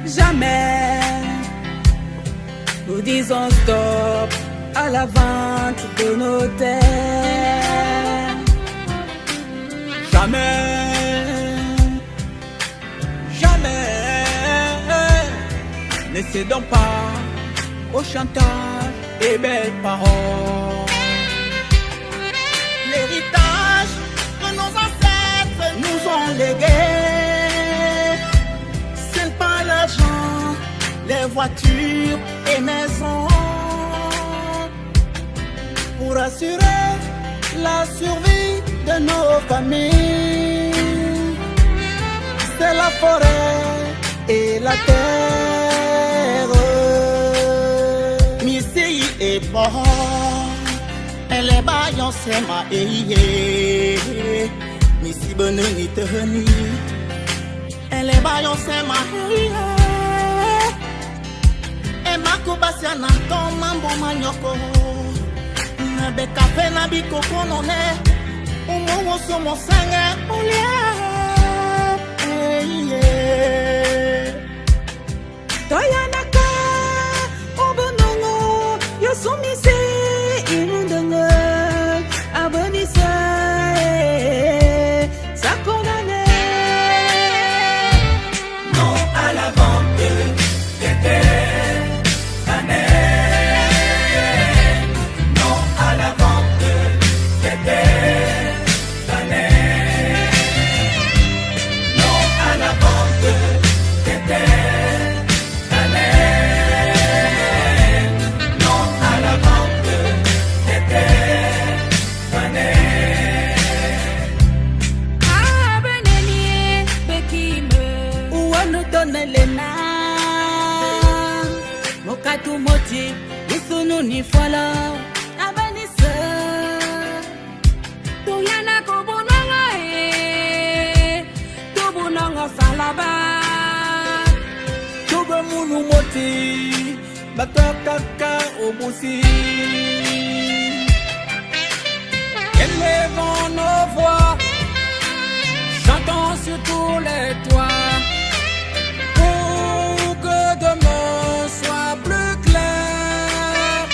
Jamais nous disons stop à la vente de nos terres. Jamais ne cédons pas au chantage des belles paroles. L'héritage que nos ancêtres nous ont légué, c'est pas l'argent, les voitures et maisons. Pour assurer la survie de nos familles, c'est la forêt et la terre. Missy est bon, elle est baillon c'est ma eye. Missy bonne ni te reni, elle est baillon c'est ma eye. Et ma kobasia na ton mambo manyoko. Na be café na biko konone, umo somo sangue olia. Toyanaka obonongo yosumise inundanga abonisa sakondane. Non à la vente des terres, non à la vente des terres, lena mokatu moti isunu ni follow abanise tuyana ko bonanga to bonanga salaba to be munu moti bataka obusi élevons nos voix chantons sur tous les toits pour que demain soit plus clair.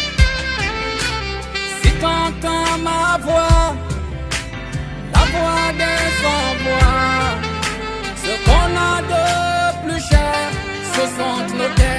Si t'entends ma voix, la voix des sans-voix, ce qu'on a de plus cher, ce sont nos terres.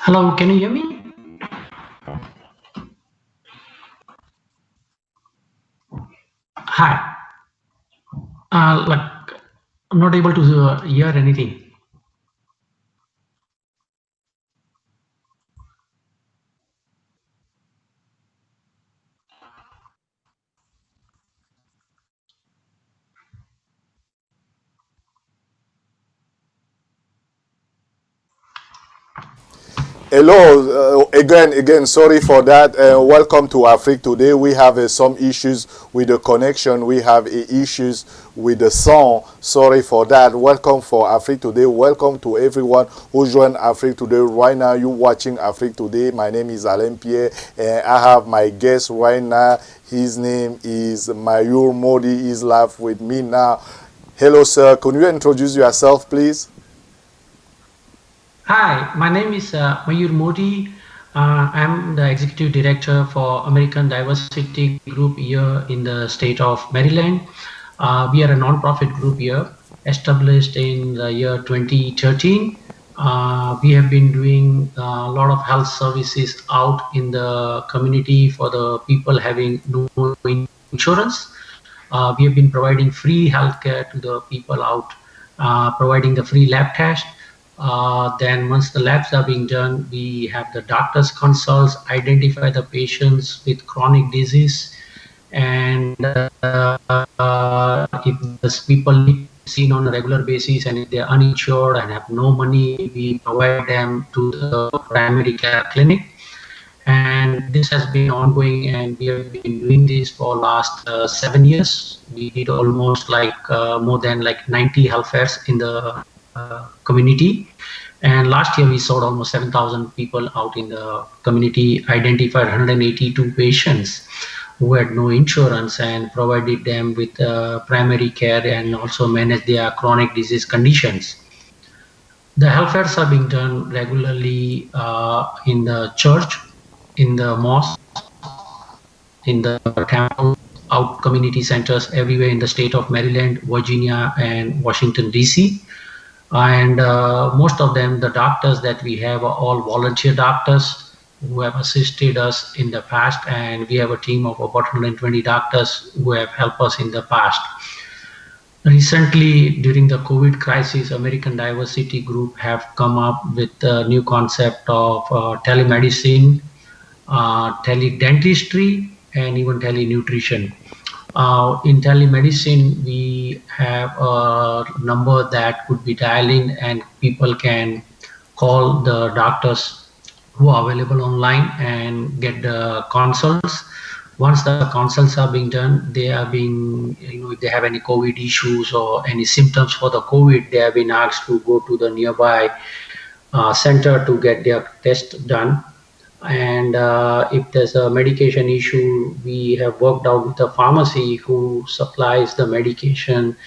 Hello, can you hear me? Hi. I'm not able to hear anything. Hello, again, sorry for that. Welcome to Afriquetoday. We have some issues with the connection. We have issues with the sound. Sorry for that. Welcome for Afriquetoday. Welcome to everyone who joined Afriquetoday. Right now, you're watching Afriquetoday. My name is Alain Pierre, and I have my guest right now. His name is Mayur Modi. He's live with me now. Hello, sir. Can you introduce yourself, please? Hi, my name is Mayur Modi. I'm the Executive Director for American Diversity Group here in the state of Maryland. We are a non-profit group here, established in the year 2013. We have been doing a lot of health services out in the community for the people having no insurance. We have been providing free healthcare to the people out, providing the free lab test. Then once the labs are being done, we have the doctor's consults, identify the patients with chronic disease, and if these people need seen on a regular basis, and if they're uninsured and have no money, we provide them to the primary care clinic. And this has been ongoing, and we have been doing this for last 7 years. We did almost more than 90 health fairs in the community, and last year we saw almost 7,000 people out in the community, identified 182 patients. who had no insurance and provided them with primary care and also manage their chronic disease conditions. The health fairs are being done regularly in the church, in the mosque, in the temple, out community centers everywhere in the state of Maryland, Virginia, and Washington, D.C. And most of them, the doctors that we have are all volunteer doctors who have assisted us in the past. And we have a team of about 120 doctors who have helped us in the past. Recently, during the COVID crisis, American Diversity Group have come up with a new concept of telemedicine, teledentistry, and even telenutrition. In telemedicine, we have a number that could be dialing, and people can call the doctors who are available online and get the consults. Once the consults are being done, they are being, if they have any COVID issues or any symptoms for the COVID, they have been asked to go to the nearby center to get their test done. And if there's a medication issue, we have worked out with a pharmacy who supplies the medication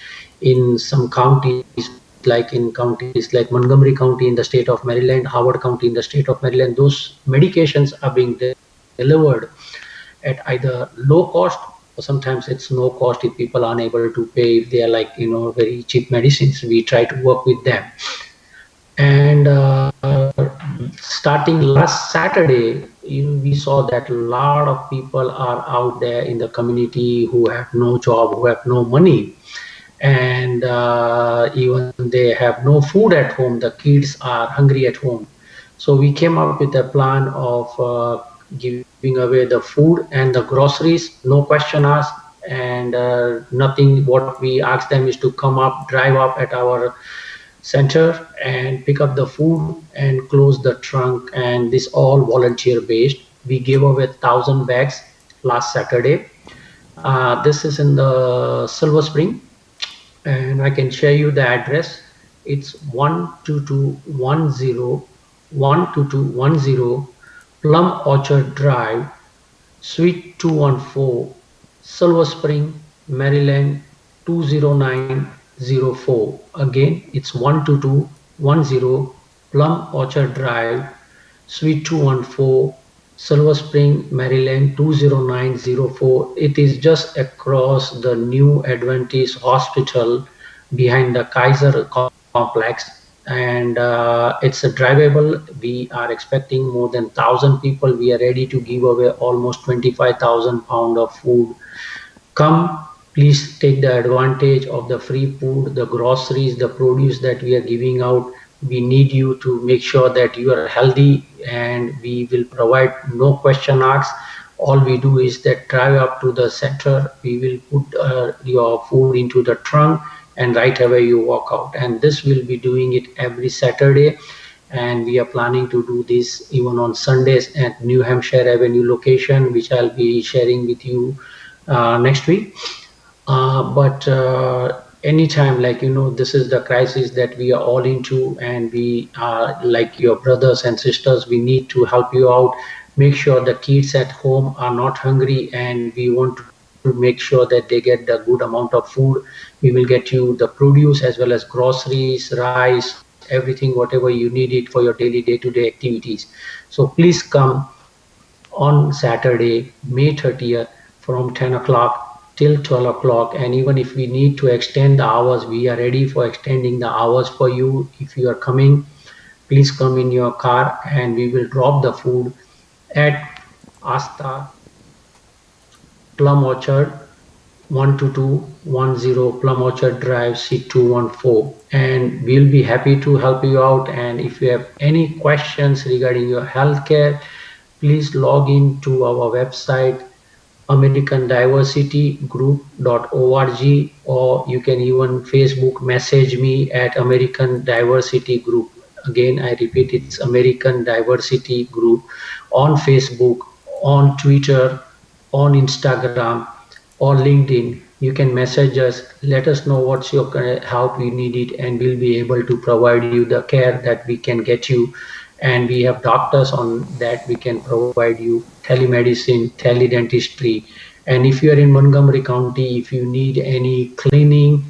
in some counties, like in counties like Montgomery County in the state of Maryland, Howard County in the state of Maryland. Those medications are being delivered at either low cost, or sometimes it's no cost if people are unable to pay. If they are like, very cheap medicines, we try to work with them. And starting last Saturday, we saw that a lot of people are out there in the community who have no job, who have no money, and even they have no food at home. The kids are hungry at home. So we came up with a plan of giving away the food and the groceries, no question asked, and nothing. What we asked them is to come up, drive up at our center and pick up the food and close the trunk, and this all volunteer based. We gave away 1,000 bags last Saturday. This is in the Silver Spring, and I can share you the address. It's 12210 Plum Orchard Drive, Suite 214, Silver Spring, Maryland 20904. Again, it's 12210 Plum Orchard Drive, Suite 214, Silver Spring, Maryland 20904. It is just across the new Adventist Hospital behind the Kaiser complex, and it's a drivable. We are expecting more than 1,000 people. We are ready to give away almost 25,000 pounds of food. Come, please take the advantage of the free food, the groceries, the produce that we are giving out. We need you to make sure that you are healthy, and we will provide no question asked. All we do is that drive up to the center, we will put your food into the trunk, and right away you walk out. And this will be doing it every Saturday, and we are planning to do this even on Sundays at New Hampshire Avenue location, which I'll be sharing with you next week. But anytime, this is the crisis that we are all into, and we are like your brothers and sisters. We need to help you out. Make sure the kids at home are not hungry, and we want to make sure that they get the good amount of food. We will get you the produce as well as groceries, rice, everything, whatever you need it for your daily day-to-day activities. So please come on Saturday, May 30th, from 10 o'clock till 12 o'clock. And even if we need to extend the hours, we are ready for extending the hours for you. If you are coming, please come in your car, and we will drop the food at Asta Plum Orchard, 12210 Plum Orchard Drive, C214, and we'll be happy to help you out. And if you have any questions regarding your healthcare, please log in to our website, americandiversitygroup.org, or you can even Facebook message me at American Diversity Group. Again, I repeat, it's American Diversity Group on Facebook, on Twitter, on Instagram, or LinkedIn. You can message us, let us know what's your help you need it, and we'll be able to provide you the care that we can get you. And we have doctors on that. We can provide you telemedicine, teledentistry, And if you are in Montgomery County, if you need any cleaning,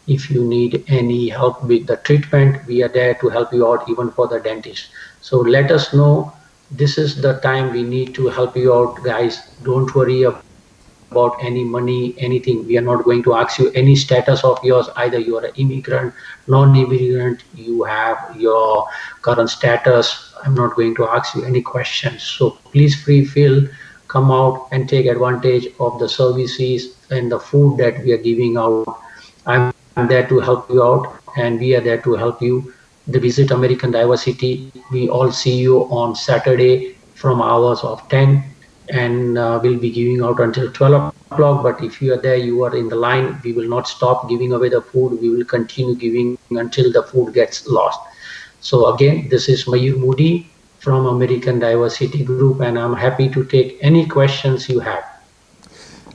if you need any help with the treatment, we are there to help you out, even for the dentist. So let us know. This is the time we need to help you out, guys. Don't worry about any money, anything. We are not going to ask you any status of yours. Either you are an immigrant, non-immigrant, you have your current status. I'm not going to ask you any questions. So please free feel, come out and take advantage of the services and the food that we are giving out. I'm there to help you out, and we are there to help you. The Visit American Diversity. We all see you on Saturday from hours of 10, and we'll be giving out until 12 o'clock. But if you are there, you are in the line. We will not stop giving away the food. We will continue giving until the food gets lost. So again, this is Mayur Moody from American Diversity Group, and I'm happy to take any questions you have.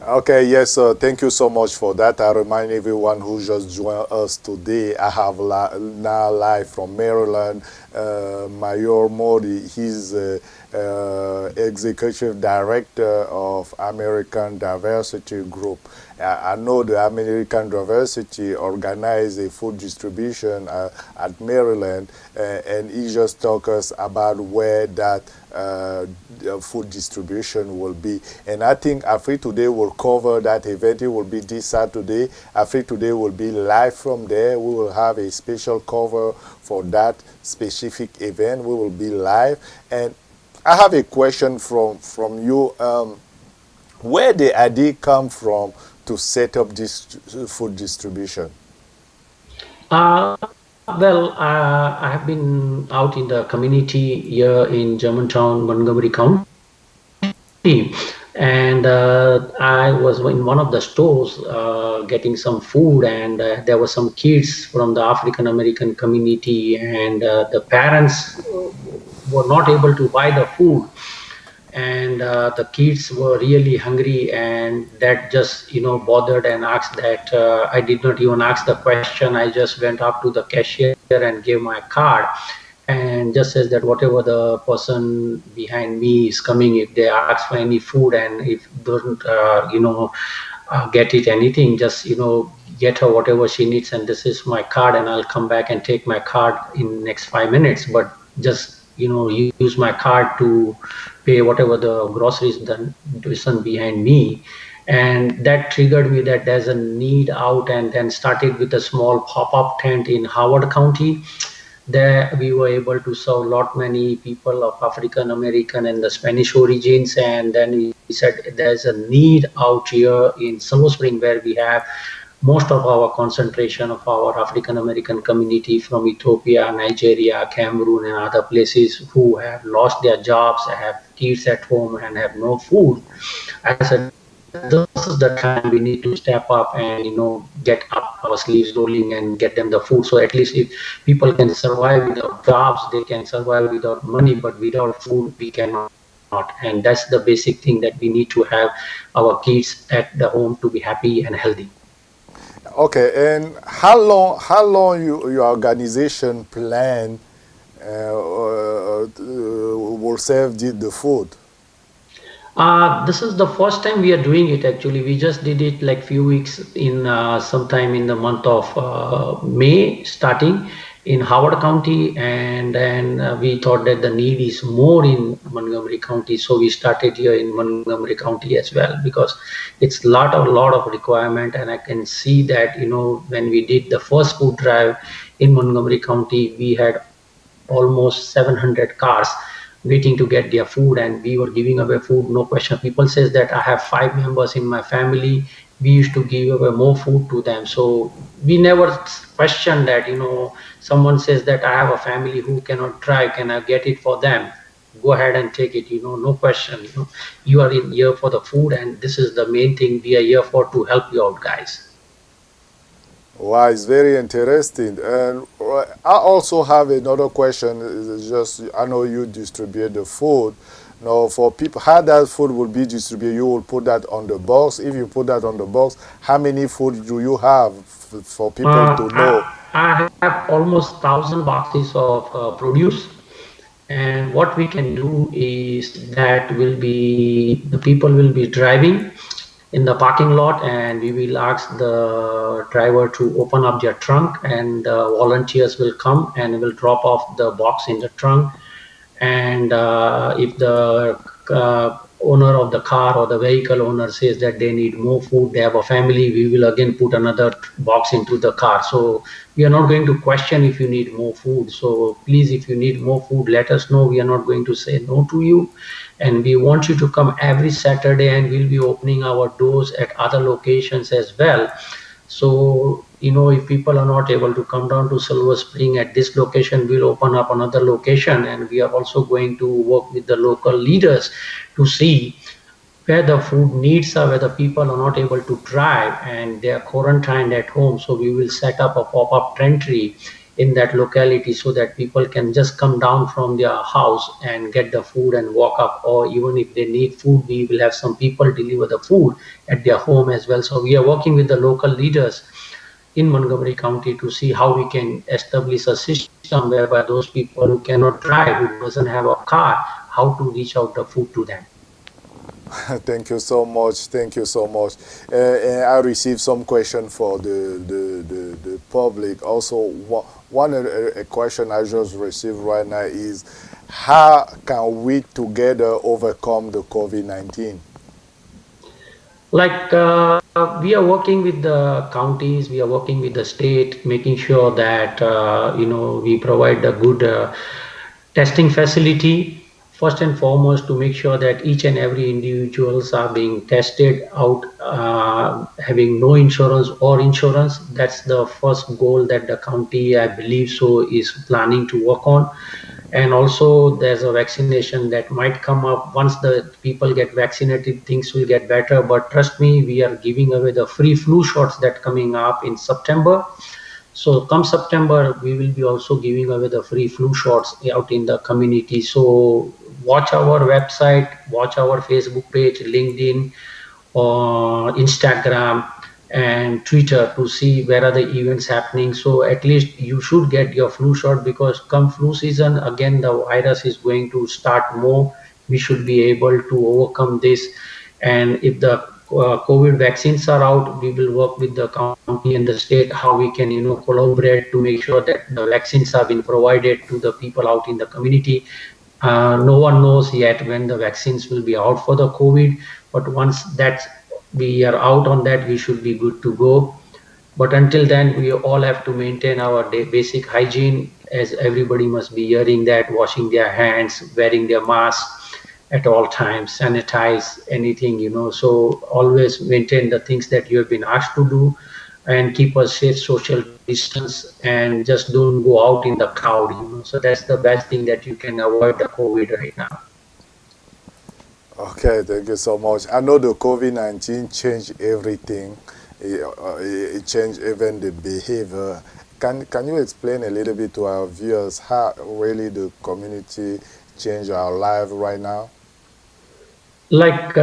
Okay, yes, thank you so much for that. I remind everyone who just joined us today, I have now live from Maryland, Mayor Modi. He's Executive Director of American Diversity Group. I know the American Diversity organize a food distribution at Maryland, and he just talked us about where that food distribution will be. And I think Afriquetoday will cover that event. It will be this Saturday. Afriquetoday will be live from there. We will have a special cover for that specific event. We will be live. And I have a question from you. Where the idea come from to set up this food distribution? I have been out in the community here in Germantown, Montgomery County, and I was in one of the stores getting some food, and there were some kids from the African American community, and the parents were not able to buy the food, and the kids were really hungry, and that just bothered and asked that I did not even ask the question. I just went up to the cashier and gave my card, and just says that whatever the person behind me is coming, if they ask for any food and if don't get it anything, just get her whatever she needs, and this is my card, and I'll come back and take my card in next 5 minutes. But just use my card to pay whatever the groceries the person behind me. And that triggered me that there's a need out, and then started with a small pop-up tent in Howard County. There we were able to serve lot many people of African American and the Spanish origins, and then we said there's a need out here in Silver Spring, where we have most of our concentration of our African American community from Ethiopia, Nigeria, Cameroon, and other places, who have lost their jobs, have kids at home, and have no food. I said, this is the time we need to step up and get up our sleeves rolling and get them the food. So at least if people can survive without jobs, they can survive without money, but without food we cannot. And that's the basic thing, that we need to have our kids at the home to be happy and healthy. Okay, and how long your organization plan will serve the food? This is the first time we are doing it. Actually, we just did it like few weeks in sometime in the month of May, starting in Howard County, and then we thought that the need is more in Montgomery County, so we started here in Montgomery County as well, because it's lot of requirement. And I can see that when we did the first food drive in Montgomery County, we had almost 700 cars waiting to get their food, and we were giving away food, no question. People says that I have 5 members in my family, we used to give away more food to them. So we never question that. Someone says that I have a family who cannot drive, can I get it for them? Go ahead and take it, no question. You are in here for the food, and this is the main thing we are here for, to help you out, guys. Wow, it's very interesting. And I also have another question. It's just, I know you distribute the food. Now, for people, how that food will be distributed, you will put that on the box. If you put that on the box, how many food do you have for people to know? I have almost 1,000 boxes of produce, And what we can do is that the people will be driving in the parking lot, and we will ask the driver to open up their trunk, and the volunteers will come and will drop off the box in the trunk. And if the owner of the car or the vehicle owner says that they need more food, they have a family, we will again put another box into the car. So we are not going to question if you need more food. So please, if you need more food, let us know. We are not going to say no to you, and we want you to come every Saturday, and we'll be opening our doors at other locations as well. So, if people are not able to come down to Silver Spring at this location, we'll open up another location, and we are also going to work with the local leaders to see where the food needs are, where the people are not able to drive and they are quarantined at home. So we will set up a pop-up pantry in that locality so that people can just come down from their house and get the food and walk up, or even if they need food, we will have some people deliver the food at their home as well. So we are working with the local leaders in Montgomery County to see how we can establish a system whereby those people who cannot drive, who doesn't have a car, how to reach out the food to them. Thank you so much. Thank you so much. And I received some question for the public. Also, a question I just received right now is, how can we together overcome the COVID-19? Like we are working with the counties, we are working with the state, making sure that we provide a good testing facility. First and foremost, to make sure that each and every individuals are being tested out, having no insurance or insurance. That's the first goal that the county, I believe so, is planning to work on. And also there's a vaccination that might come up. Once the people get vaccinated, things will get better. But trust me, we are giving away the free flu shots that coming up in September. So come September, we will be also giving away the free flu shots out in the community. So watch our website, watch our Facebook page, LinkedIn, or Instagram and Twitter to see where are the events happening. So at least you should get your flu shot, because come flu season, again, the virus is going to start more. We should be able to overcome this. And if the COVID vaccines are out, we will work with the county and the state how we can, collaborate to make sure that the vaccines have been provided to the people out in the community. No one knows yet when the vaccines will be out for the COVID, but once that we are out on that, we should be good to go. But until then, we all have to maintain our basic hygiene, as everybody must be hearing that, washing their hands, wearing their masks at all times, sanitize anything, so always maintain the things that you have been asked to do, and keep a safe social distance, and just don't go out in the crowd, so that's the best thing that you can avoid the COVID right now. Okay, thank you so much. I know the COVID-19 changed everything. It changed even the behavior. Can you explain a little bit to our viewers how really the community changed our life right now? Like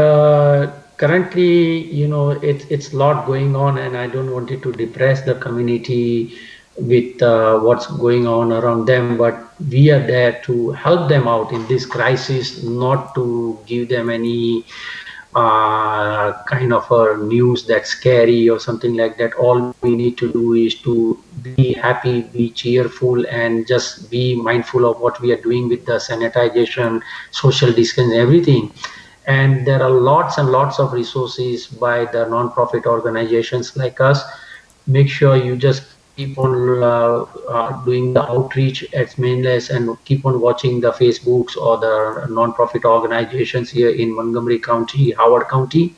currently, it's a lot going on, and I don't want it to depress the community with what's going on around them, but we are there to help them out in this crisis, not to give them any kind of a news that's scary or something like that. All we need to do is to be happy, be cheerful, and just be mindful of what we are doing with the sanitization, social distance, everything. And there are lots and lots of resources by the non-profit organizations like us. Make sure you just keep on doing the outreach at Mainless, and keep on watching the Facebooks or the non-profit organizations here in Montgomery County, Howard County.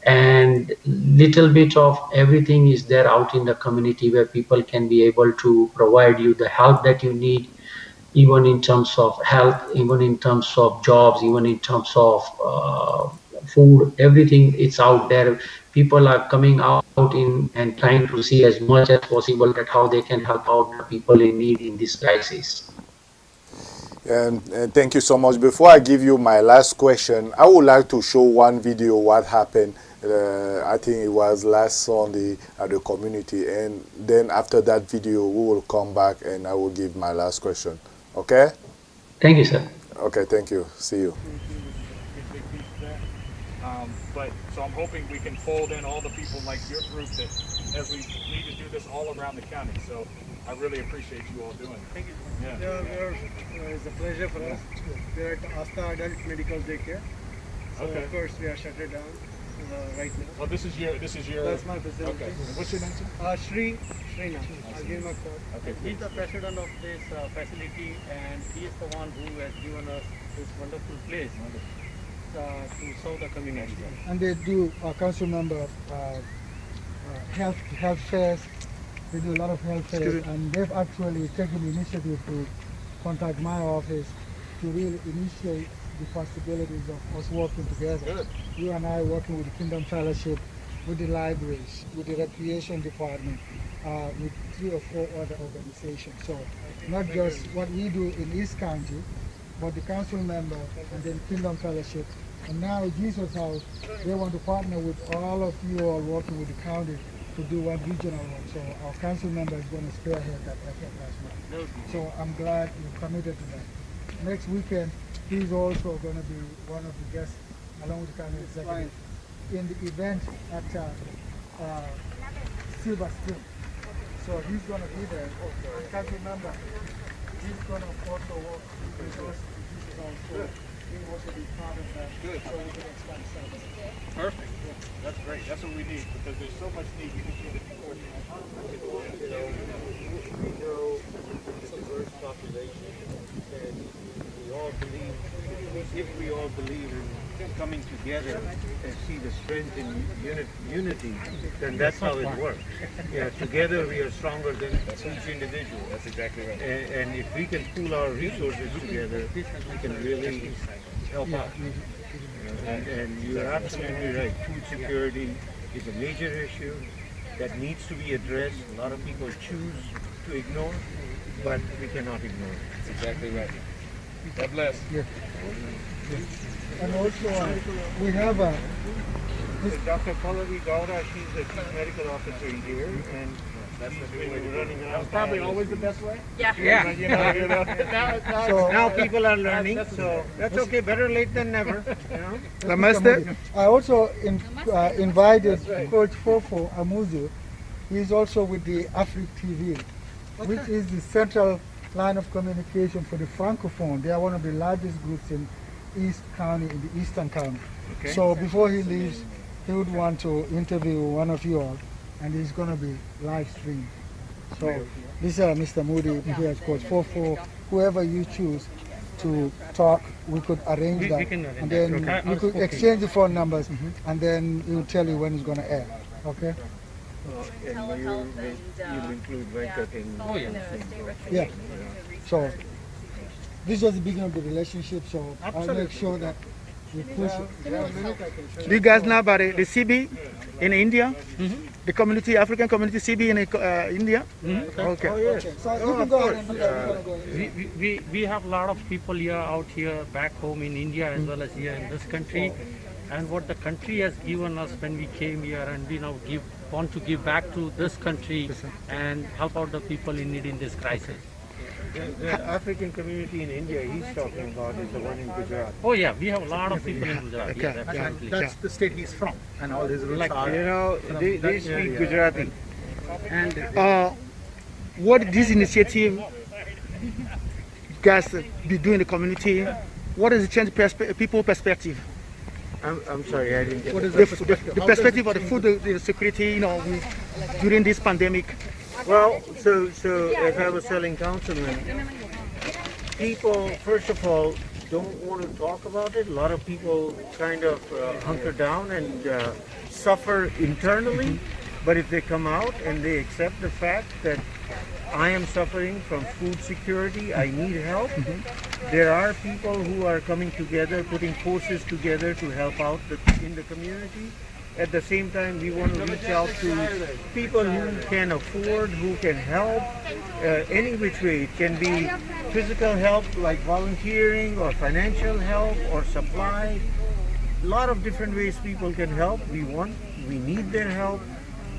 And little bit of everything is there out in the community where people can be able to provide you the help that you need, even in terms of health, even in terms of jobs, even in terms of food, everything it's out there. People are coming out in and trying to see as much as possible that how they can help out the people in need in this crisis. And thank you so much. Before I give you my last question, I would like to show one video what happened. I think it was last Sunday at the community, and then after that video we will come back and I will give my last question. Okay? Thank you, sir. Okay, thank you. See you. But so I'm hoping we can fold in all the people like your group that as we need to do this all around the county. So I really appreciate you all doing it. Thank you. Yeah. It's a pleasure for us. We're at Asta Adult Medical Daycare. So Okay. of course we are shut it down right now. Well, this is your. That's my facility. Okay. And what's your name, sir? Srina. I'll give him a call. Okay. He's the president of this facility, and he is the one who has given us this wonderful place to serve the community. And they do council member health fairs. They do a lot of health fairs, and they've actually taken the initiative to contact my office to really initiate the possibilities of us working together. Good. You and I working with the Kingdom Fellowship, with the libraries, with the recreation department, with 3 or 4 other organizations. So not just what we do in East County, but the council member and then Kingdom Fellowship. And now Jesus House, they want to partner with all of you all working with the county to do one regional one. So our council member is going to spearhead that effort as well. So I'm glad you committed to that. Next weekend, he's also going to be one of the guests, along with the county executive, in the event at Silver Spring. So he's going to be there. As council member, he's going to also work with us. Jesus also. He wants to be part of that. Good. So we can expand services. Perfect. That's great. That's what we need because there's so much need. We just need to coordinate. We know it's a diverse population, and we all believe, if we all believe in coming together and see the strength in unity, then that's how it works. Yeah, together we are stronger than each individual. That's exactly right. And if we can pool our resources together, we can really help out. And you're absolutely right. Food security is a major issue that needs to be addressed. A lot of people choose to ignore, but we cannot ignore it. That's exactly right. God bless. Yeah. And also, we have a. Dr. Pallavi Gowda, she's the chief medical officer here, and That's the we've been running around. That's probably always the best way. Yeah. Now people are learning, so that's okay. Better late than never. You know? Namaste. I also invited Coach Fofo Amuzu. He's also with the Afriquetoday, which is the central line of communication for the Francophone. They are one of the largest groups in East County, in the Eastern County. Okay. So before he leaves, he would want to interview one of you all, and he's going to be live streamed. So this is Mr. Moody, here is Coach Fofo. Whoever you choose to talk, we could arrange that. And then we could exchange the phone numbers, and then he will tell you when it's going to air. Okay? And you'll include Venkat in. Oh, yeah. Yeah. So this was the beginning of the relationship, so I'll make sure that we push it. Do you guys know about the CB in India? The community, African community CB in India? Okay. So you can go ahead and do that. We have a lot of people here out here back home in India as well as here in this country, and what the country has given us when we came here, and we now want to give back to this country and help out the people in need in this crisis. The African community in India he's talking about is the one in Gujarat. Oh yeah, we have a lot of people in Gujarat. Yes, absolutely. That's the state he's from, and all his roots are. You know, they speak Gujarati. And what this initiative you guys be doing in the community, what is the change people perspective? I'm sorry, I didn't get What is that. the perspective of the food the security, during this pandemic? Well, so as I was telling Councilman, people, first of all, don't want to talk about it. A lot of people kind of hunker down and suffer internally. But if they come out and they accept the fact that I am suffering from food security, I need help, there are people who are coming together, putting forces together to help out in the community. At the same time, we want to reach out to people who can afford, who can help, any which way. It can be physical help like volunteering, or financial help, or supply. A lot of different ways people can help. We need their help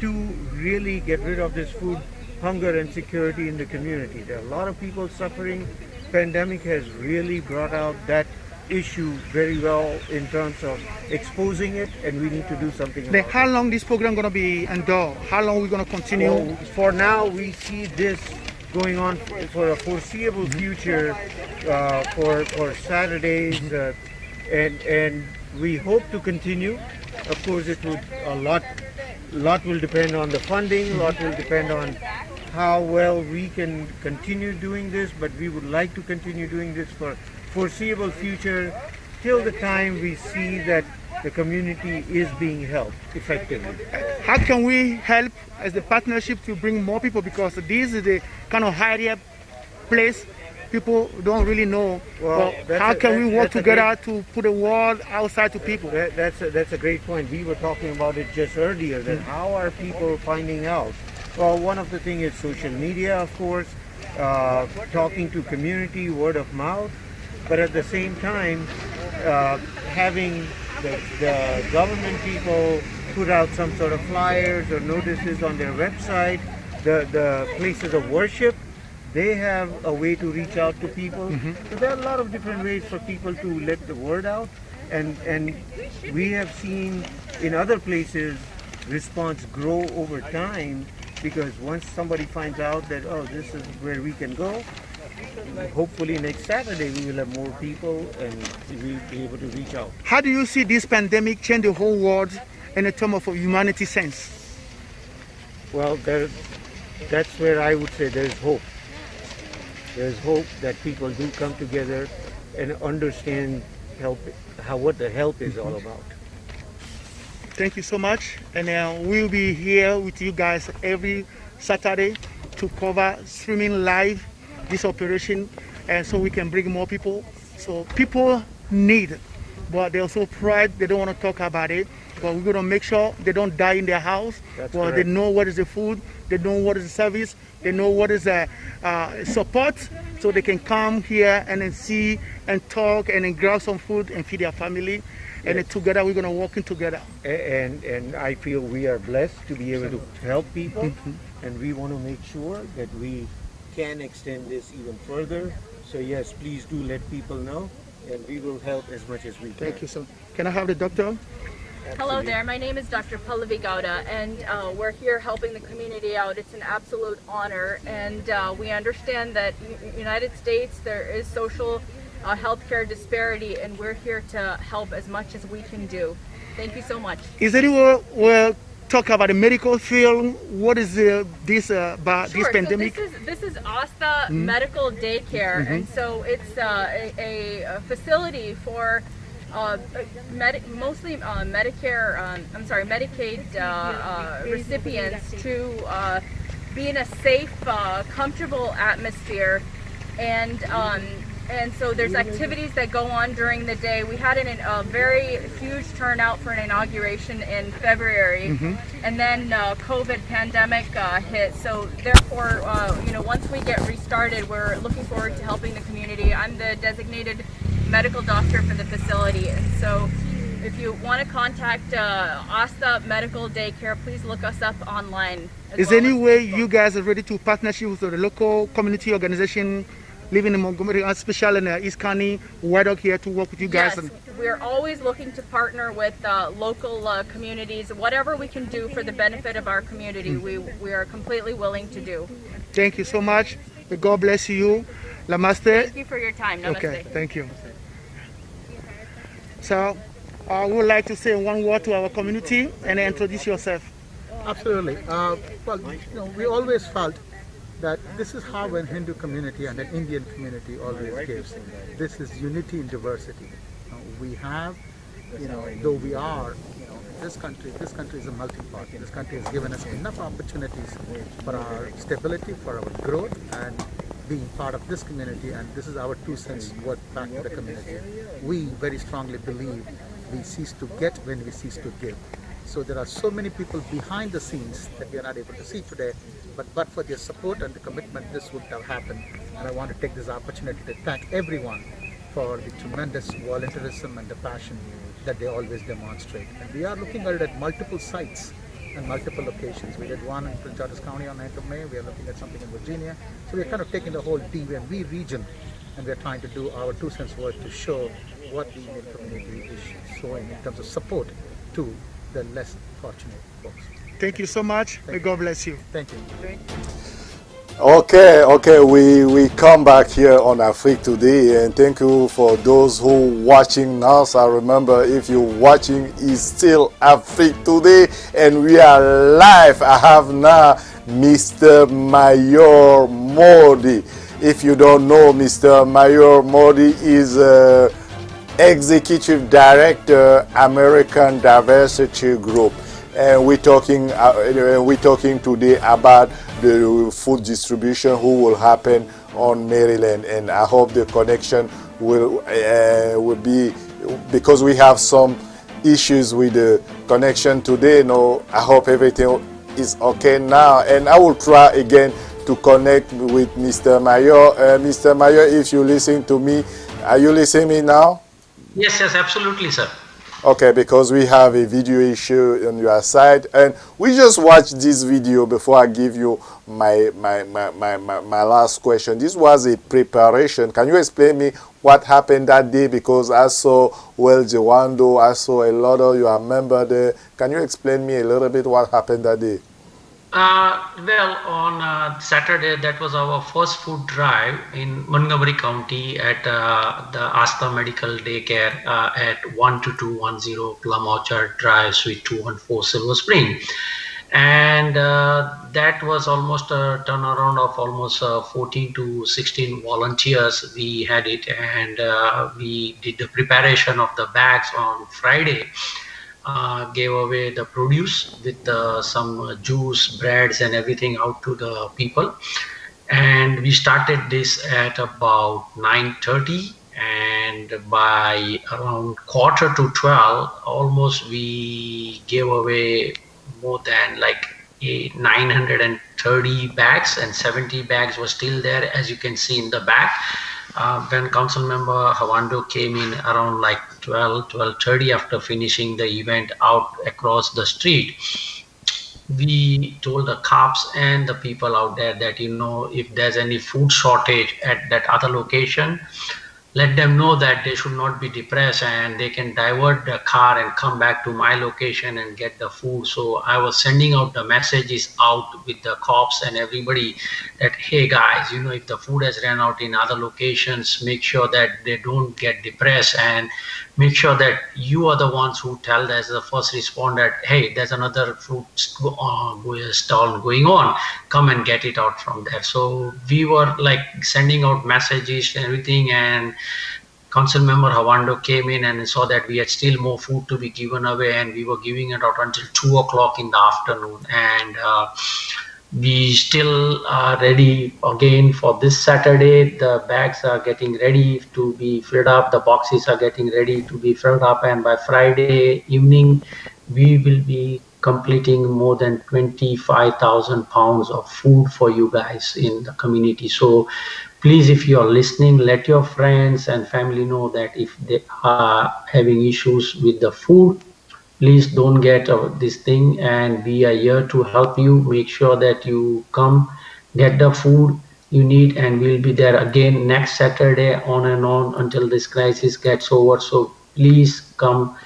to really get rid of this food hunger and security in the community. There are a lot of people suffering pandemic has really brought out that issue very well in terms of exposing it, and we need to do something about How long this program going to be endured? How long we going to continue? Well, for now, we see this going on for a foreseeable future, for Saturdays, and we hope to continue. Of course, it would a lot will depend on the funding. A lot will depend on how well we can continue doing this. But we would like to continue doing this for foreseeable future till the time we see that the community is being helped effectively. How can we help as the partnership to bring more people, because this is the kind of higher place people don't really know. Well, how can we work together to put the word outside to people? That's a great point. We were talking about it just earlier, that how are people finding out? Well, one of the things is social media, of course, talking to community, word of mouth, but at the same time, having the government people put out some sort of flyers or notices on their website. The places of worship, they have a way to reach out to people. So there are a lot of different ways for people to let the word out, and we have seen in other places response grow over time, because once somebody finds out that, oh, this is where we can go, hopefully next Saturday we will have more people and we'll be able to reach out. How do you see this pandemic change the whole world in a term of a humanity sense? Well, that's where I would say there's hope. There's hope that people do come together and understand what the help is all about. Thank you so much, and we'll be here with you guys every Saturday to cover streaming live this operation, and so we can bring more people. So people need, but they're so pride they don't want to talk about it. But we're going to make sure they don't die in their house. Well, they know what is the food, they know what is the service, they know what is the support, so they can come here and then see and talk and then grab some food and feed their family. And then together we're going to work in together. And I feel we are blessed to be able to help people, and we want to make sure that we can extend this even further. So yes, please do let people know, and we will help as much as we can. Thank you so much. Can I have the doctor? Hello there, my name is Dr. Pallavi Gowda, and we're here helping the community out. It's an absolute honor, and we understand that in the United States there is social healthcare disparity, and we're here to help as much as we can do. Thank you so much. Is there anywhere we'll talk about the medical field? What is this about this pandemic? So this is ASTA Medical Daycare, and so it's a facility for mostly Medicaid recipients to be in a safe, comfortable atmosphere, and so there's activities that go on during the day. We had a very huge turnout for an inauguration in February, and then COVID pandemic hit. So therefore, once we get restarted, we're looking forward to helping the community. I'm the designated medical doctor for the facility, and so if you want to contact ASTA Medical Daycare, please look us up online. Is there any way you guys are ready to partnership with the local community organization living in Montgomery, especially in East County, White Oak here to work with you guys? Yes, we're always looking to partner with local communities. Whatever we can do for the benefit of our community, we are completely willing to do. Thank you so much. May God bless you. Namaste. Thank you for your time. Namaste. Okay, thank you. So, I would like to say one word to our community and introduce yourself. Absolutely. Well, we always felt that this is how an Hindu community and an Indian community always gives. This is unity in diversity. We have, though we are, this country is a melting pot. This country has given us enough opportunities for our stability, for our growth, and being part of this community, and this is our 2 cents worth back to the community. We very strongly believe we cease to get when we cease to give. So there are so many people behind the scenes that we are not able to see today, but for their support and the commitment, this wouldn't have happened. And I want to take this opportunity to thank everyone for the tremendous volunteerism and the passion that they always demonstrate. And we are looking at it at multiple sites and multiple locations. We did one in Prince George's County on 9th of May. We are looking at something in Virginia. So we're kind of taking the whole DMV region and we're trying to do our 2 cents worth to show what the Indian community is showing in terms of support to the less fortunate folks. Thank you so much. May God bless you. Thank you. Okay, we come back here on Afrique Today, and thank you for those who watching now. So remember, if you're watching, it's still Afrique Today, and we are live. I have now Mr. Mayor Modi. If you don't know, Mr. Mayor Modi is Executive Director, American Diversity Group. And we're talking today about the food distribution who will happen on Maryland, and I hope the connection will be, because we have some issues with the connection today. No, I hope everything is okay now, and I will try again to connect with Mr. Mayor. Mr. Mayor, if you listen to me, are you listening to me now? Yes, absolutely, sir. Okay, because we have a video issue on your side, and we just watched this video before I give you my last question. This was a preparation. Can you explain me what happened that day? Because I saw Jawando, I saw a lot of you are member there. Can you explain me a little bit what happened that day? Well, on Saturday, that was our first food drive in Montgomery County at the Asta Medical Daycare at 12210 Plum Orchard Drive, Suite 214, Silver Spring. And that was almost a turnaround of almost 14 to 16 volunteers. We had it, and we did the preparation of the bags on Friday. Gave away the produce with some juice, breads, and everything out to the people. And we started this at about 9:30, and by around 11:45, almost we gave away more than like 930 bags, and 70 bags were still there, as you can see in the back. When Council Member Hawando came in around like 12:30 after finishing the event out across the street, we told the cops and the people out there that, if there's any food shortage at that other location, let them know that they should not be depressed, and they can divert the car and come back to my location and get the food. So I was sending out the messages out with the cops and everybody that, hey guys, if the food has ran out in other locations, make sure that they don't get depressed, and make sure that you are the ones who tell as the first responder, hey, there's another food stall going on, come and get it out from there. So we were like sending out messages and everything, and Council Member Hawando came in and saw that we had still more food to be given away, and we were giving it out until 2 o'clock in the afternoon. And we still are ready again for this Saturday. The bags are getting ready to be filled up. The boxes are getting ready to be filled up. And by Friday evening, we will be completing more than 25,000 pounds of food for you guys in the community. So please, if you are listening, let your friends and family know that if they are having issues with the food, please don't get this thing, and we are here to help you. Make sure that you come, get the food you need, and we'll be there again next Saturday on and on until this crisis gets over. So please come.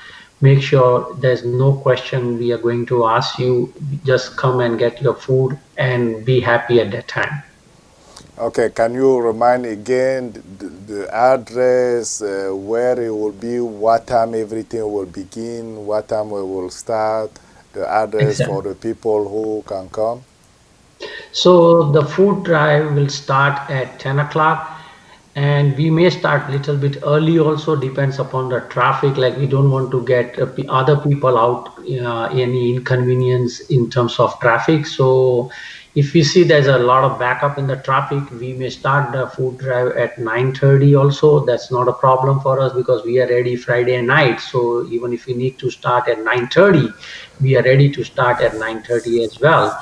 Make sure there's no question we are going to ask you. Just come and get your food and be happy at that time. Okay, can you remind again the address, where it will be, what time everything will begin, what time we will start, the address for the people who can come? So the food drive will start at 10 o'clock, and we may start a little bit early also, depends upon the traffic. Like, we don't want to get other people out any inconvenience in terms of traffic. So if we see there's a lot of backup in the traffic, we may start the food drive at 9:30 also. That's not a problem for us because we are ready Friday night. So even if we need to start at 9:30, we are ready to start at 9:30 as well.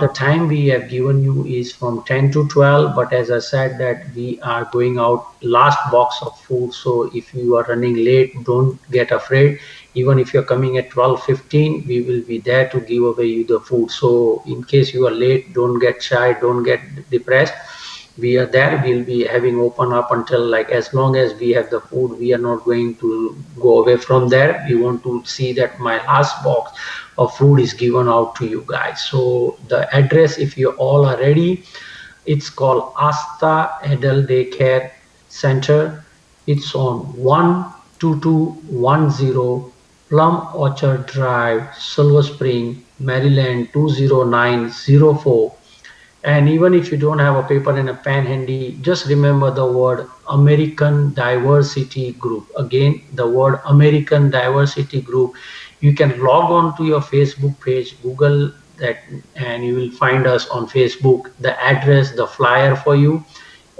The time we have given you is from 10 to 12, but as I said that we are going out last box of food. So if you are running late, don't get afraid. Even if you're coming at 12:15, we will be there to give away you the food. So in case you are late, don't get shy, don't get depressed. We are there. We'll be having open up until like as long as we have the food. We are not going to go away from there. We want to see that my last box of food is given out to you guys. So the address, if you all are ready, it's called Asta Adult Daycare Center. It's on 12210 Plum Orchard Drive, Silver Spring, Maryland 20904. And even if you don't have a paper and a pen handy, just remember the word American Diversity Group. Again, the word American Diversity Group. You can log on to your Facebook page, Google that, and you will find us on Facebook, the address, the flyer for you.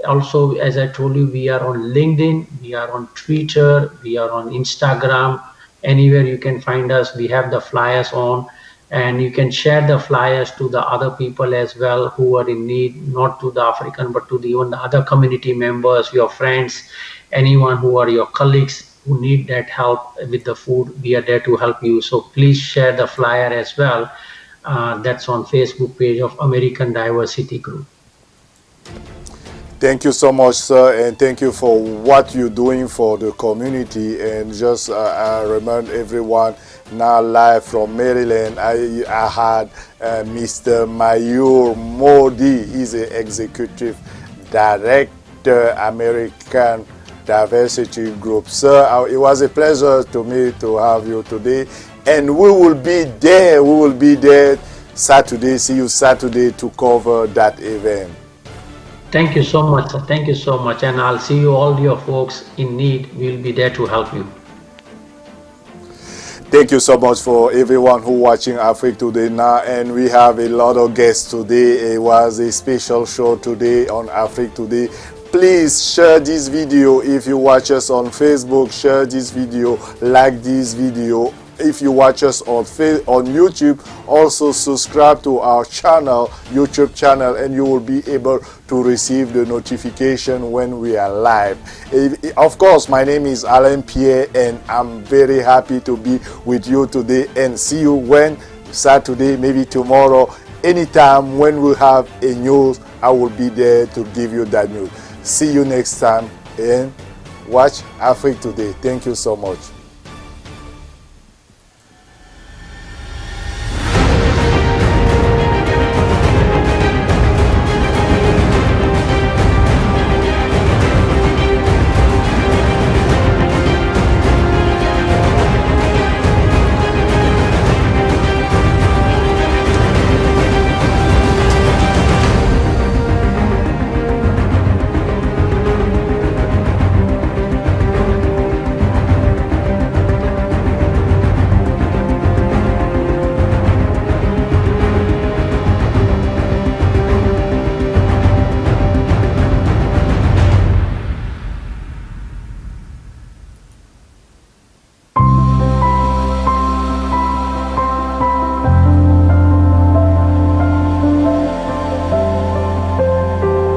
Also, as I told you, we are on LinkedIn, we are on Twitter, we are on Instagram. Anywhere you can find us, we have the flyers on, and you can share the flyers to the other people as well who are in need, not to the African, but to even the other community members, your friends, anyone who are your colleagues who need that help with the food. We are there to help you. So please share the flyer as well. That's on Facebook page of American Diversity Group. Thank you so much, sir, and thank you for what you're doing for the community. And just I remind everyone, now live from Maryland, I had Mr. Mayur Modi. He's the Executive Director, American Diversity Group. Sir, it was a pleasure to me to have you today. And we will be there. We will be there Saturday. See you Saturday to cover that event. Thank you so much, sir. Thank you so much. And I'll see you, all your folks in need. We'll be there to help you. Thank you so much for everyone who watching Afriquetoday now. And we have a lot of guests today. It was a special show today on Afriquetoday. Please share this video. If you watch us on Facebook, share this video, like this video. If you watch us on YouTube, also subscribe to our channel, YouTube channel, and you will be able to receive the notification when we are live. Of course, my name is Alain Pierre, and I'm very happy to be with you today, and see you when Saturday, maybe tomorrow, anytime when we have a news, I will be there to give you that news. See you next time, and watch Afriquetoday. Thank you so much.